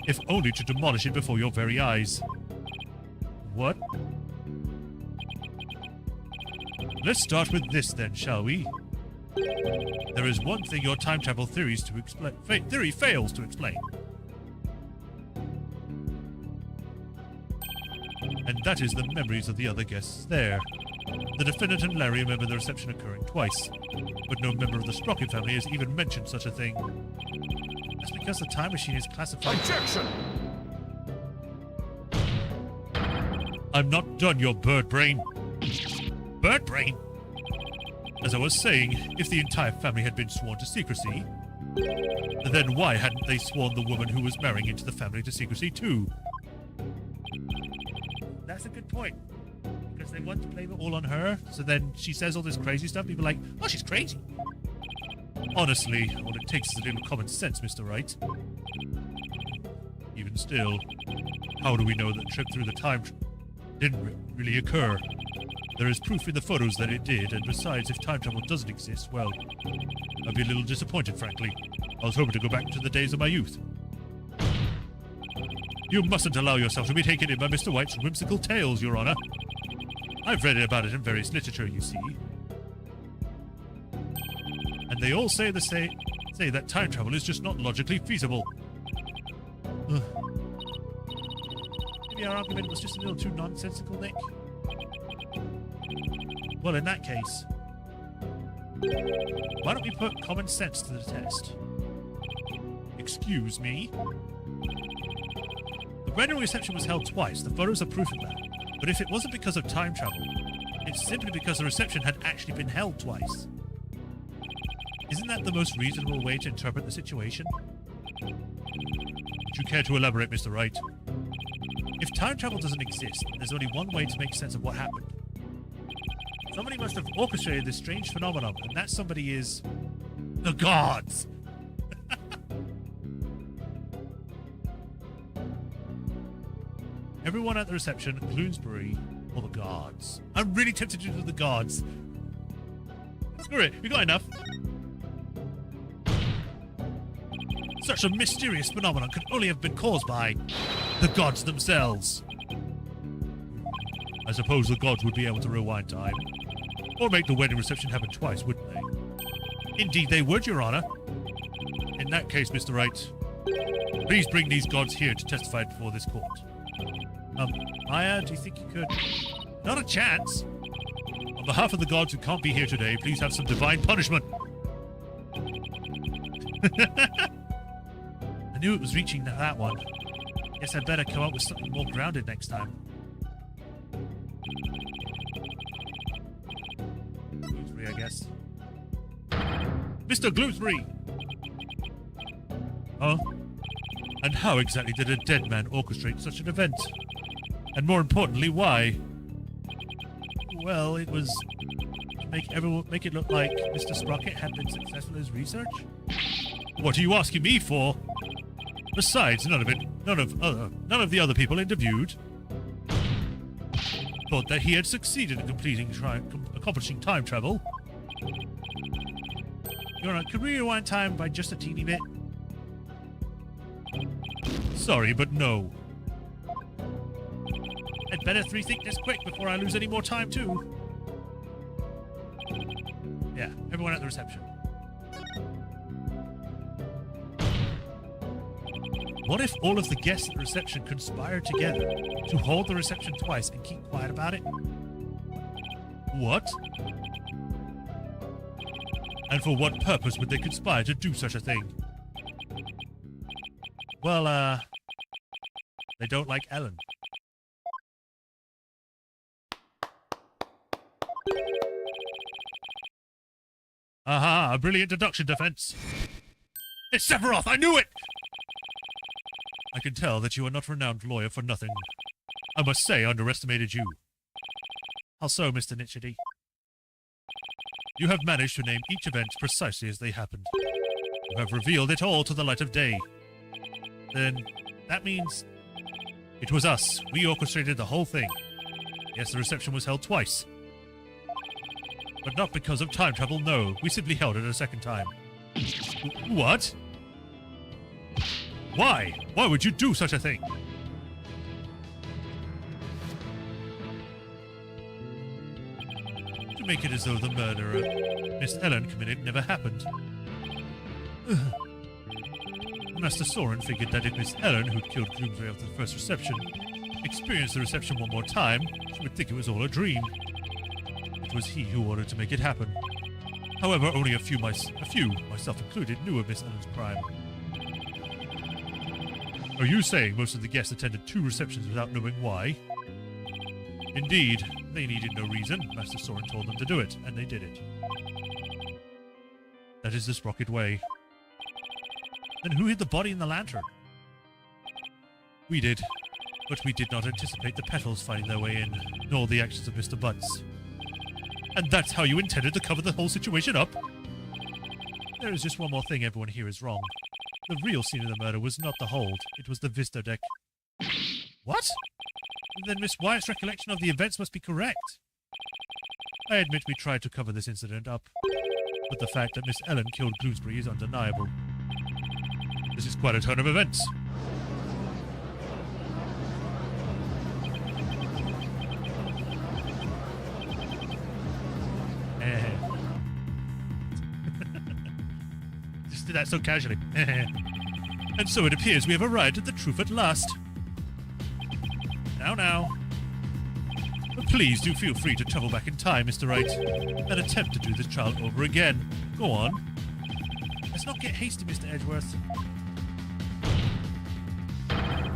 [SPEAKER 1] if only to demolish it before your very eyes. What? Let's start with this then, shall we? There is one thing your time travel theory fails to explain. And that is the memories of the other guests there. The defendant and Larry remember the reception occurring twice, but no member of the Sprocket family has even mentioned such a thing. That's because the time machine is classified...
[SPEAKER 2] Objection!
[SPEAKER 1] I'm not done, your bird brain. Bird brain? As I was saying, if the entire family had been sworn to secrecy, then why hadn't they sworn the woman who was marrying into the family to secrecy too? That's a good point. Because they want to blame it all on her, so then she says all this crazy stuff, people are like, oh, she's crazy. Honestly, all it takes is a little common sense, Mr. Wright. Even still, how do we know that trip through the time didn't really occur? There is proof in the photos that it did, and besides, if time travel doesn't exist, well, I'd be a little disappointed, frankly. I was hoping to go back to the days of my youth. You mustn't allow yourself to be taken in by Mr. White's whimsical tales, Your Honor. I've read about it in various literature, you see. And they all say that time travel is just not logically feasible. Ugh. Maybe our argument was just a little too nonsensical, Nick? Well, in that case, why don't we put common sense to the test? Excuse me? The wedding reception was held twice. The photos are proof of that. But if it wasn't because of time travel, it's simply because the reception had actually been held twice. Isn't that the most reasonable way to interpret the situation? Would you care to elaborate, Mr. Wright? If time travel doesn't exist, there's only one way to make sense of what happened. Somebody must have orchestrated this strange phenomenon, and that somebody is... the gods! Everyone at the reception, Bloomsbury, or the gods. I'm really tempted to do the gods. Screw it, we got enough. Such a mysterious phenomenon could only have been caused by the gods themselves. I suppose the gods would be able to rewind time. Or make the wedding reception happen twice, wouldn't they? Indeed they would, Your Honor. In that case, Mr. Wright, please bring these gods here to testify before this court. Maya, do you think you could... Not a chance! On behalf of the gods who can't be here today, please have some divine punishment! I knew it was reaching that one. Guess I'd better come up with something more grounded next time. Gloomsbury, I guess. Mr. Gloomsbury! Huh? And how exactly did a dead man orchestrate such an event? And more importantly, why? Well, it was to make it look like Mr. Sprocket had been successful in his research. What are you asking me for? Besides, none of the other people interviewed thought that he had succeeded in accomplishing time travel. Your Honor, could we rewind time by just a teeny bit? Sorry, but no. I'd better rethink this quick before I lose any more time, too. Yeah, everyone at the reception. What if all of the guests at the reception conspired together to hold the reception twice and keep quiet about it? What? And for what purpose would they conspire to do such a thing? Well, they don't like Ellen. Aha, a brilliant deduction defense. It's Sephiroth, I knew it! I can tell that you are not a renowned lawyer for nothing. I must say I underestimated you. How so, Mr. Nichity? You have managed to name each event precisely as they happened. You have revealed it all to the light of day. Then, that means... It was us. We orchestrated the whole thing. Yes, the reception was held twice. But not because of time travel, no. We simply held it a second time. What? Why? Why would you do such a thing? To make it as though the murder Miss Ellen committed never happened. Master Soren figured that if Miss Ellen, who'd killed Gloomsbury after the first reception, experienced the reception one more time, she would think it was all a dream. It was he who ordered to make it happen. However, only a few, myself included, knew of Miss Ellen's crime. Are you saying most of the guests attended 2 receptions without knowing why? Indeed, they needed no reason. Master Soren told them to do it, and they did it. That is the Sprocket way. Then who hid the body in the lantern? We did, but we did not anticipate the petals finding their way in, nor the actions of Mr. Butts. And that's how you intended to cover the whole situation up? There is just one more thing everyone here is wrong. The real scene of the murder was not the hold, it was the Vista deck. What? Then Miss Wyatt's recollection of the events must be correct. I admit we tried to cover this incident up, but the fact that Miss Ellen killed Gloomsbury is undeniable. This is quite a turn of events. Just did that so casually. And so it appears we have arrived at the truth at last. Now. But please do feel free to travel back in time, Mr. Wright, and attempt to do this trial over again. Go on. Let's not get hasty, Mr. Edgeworth.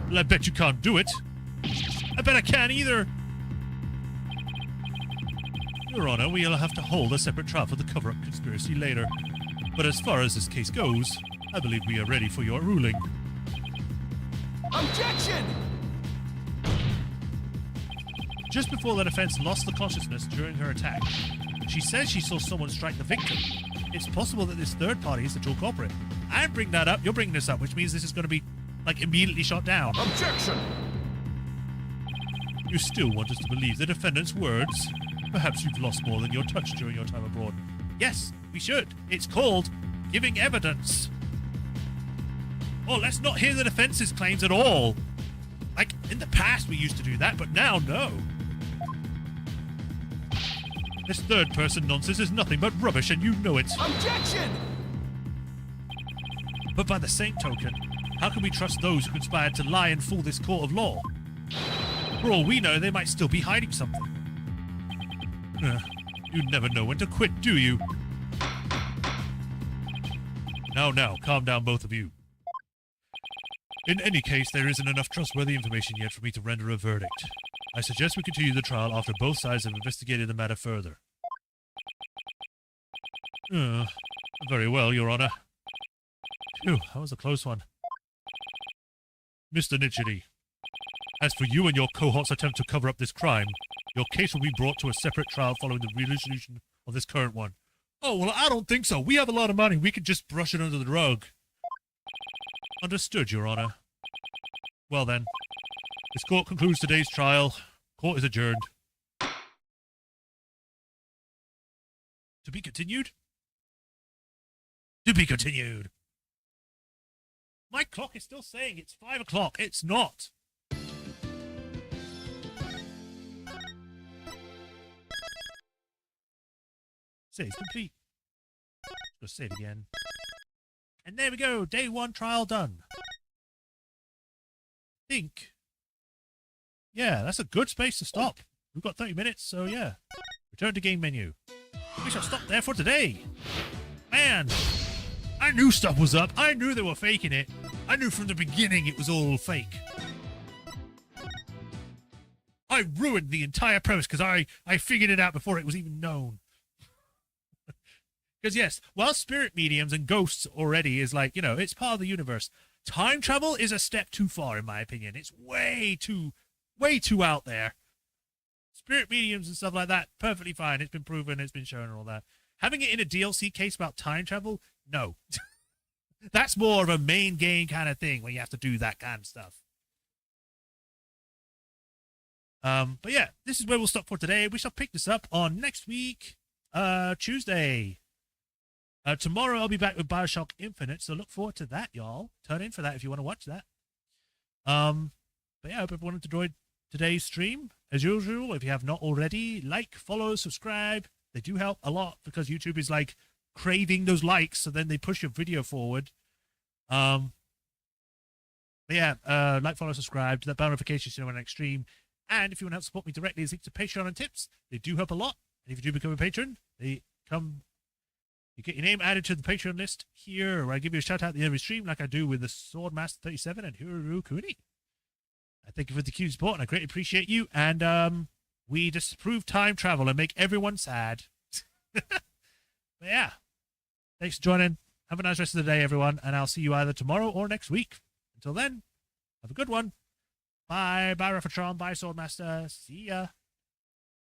[SPEAKER 1] Well, I bet you can't do it. I bet I can't either. Your Honor, we'll have to hold a separate trial for the cover-up conspiracy later. But as far as this case goes, I believe we are ready for your ruling.
[SPEAKER 2] Objection!
[SPEAKER 1] Just before the defense lost the consciousness during her attack, she says she saw someone strike the victim. It's possible that this third party is the dual culprit. I bring that up, you're bringing this up, which means this is going to be, immediately shot down.
[SPEAKER 2] Objection!
[SPEAKER 1] You still want us to believe the defendant's words? Perhaps you've lost more than your touch during your time abroad. Yes, we should. It's called giving evidence. Oh, let's not hear the defense's claims at all. In the past we used to do that, but now, no. This third-person nonsense is nothing but rubbish, and you know it.
[SPEAKER 2] Objection!
[SPEAKER 1] But by the same token, how can we trust those who conspired to lie and fool this court of law? For all we know, they might still be hiding something. You never know when to quit, do you? Now, calm down, both of you. In any case, there isn't enough trustworthy information yet for me to render a verdict. I suggest we continue the trial after both sides have investigated the matter further. Very well, Your Honor. Phew, that was a close one. Mr. Nichity, as for you and your cohort's attempt to cover up this crime, your case will be brought to a separate trial following the resolution of this current one. Oh, well, I don't think so. We have a lot of money. We could just brush it under the rug. Understood, Your Honor. Well then, this court concludes today's trial. Court is adjourned. To be continued? To be continued. My clock is still saying it's 5 o'clock. It's not. Save complete. Let's save again. And there we go. Day 1 trial done. think, yeah, that's a good space to stop. We've got 30 minutes, so yeah. Return to game menu. We shall stop there for today. Man, I knew stuff was up. I knew they were faking it. I knew from the beginning it was all fake. I ruined the entire premise because I figured it out before it was even known. Because yes, while spirit mediums and ghosts already is like, you know, it's part of the universe, time travel is a step too far in my opinion. It's way too out there. Spirit mediums and stuff like that, perfectly fine. It's been proven, it's been shown and all that. Having it in a DLC case about time travel, no. That's more of a main game kind of thing where you have to do that kind of stuff. But yeah, this is where we'll stop for today. We shall pick this up on next week, Tuesday. Tomorrow I'll be back with Bioshock Infinite, so look forward to that, y'all. Turn in for that if you want to watch that. But yeah, I hope everyone enjoyed today's stream. As usual, if you have not already, like, follow, subscribe. They do help a lot because YouTube is like craving those likes, so then they push your video forward. But yeah, like, follow, subscribe to that bell notification so you know when I next stream. And if you want to help support me directly, there's links to Patreon and tips. They do help a lot. And if you do become a patron, you get your name added to the Patreon list here, where I give you a shout out at the end of the stream, like I do with the Swordmaster 37 and Khu'rain. I thank you for the cute support, and I greatly appreciate you. And we disprove time travel and make everyone sad. But yeah, thanks for joining. Have a nice rest of the day, everyone, and I'll see you either tomorrow or next week. Until then, have a good one. Bye. Bye, Refatron. Bye, Swordmaster. See ya.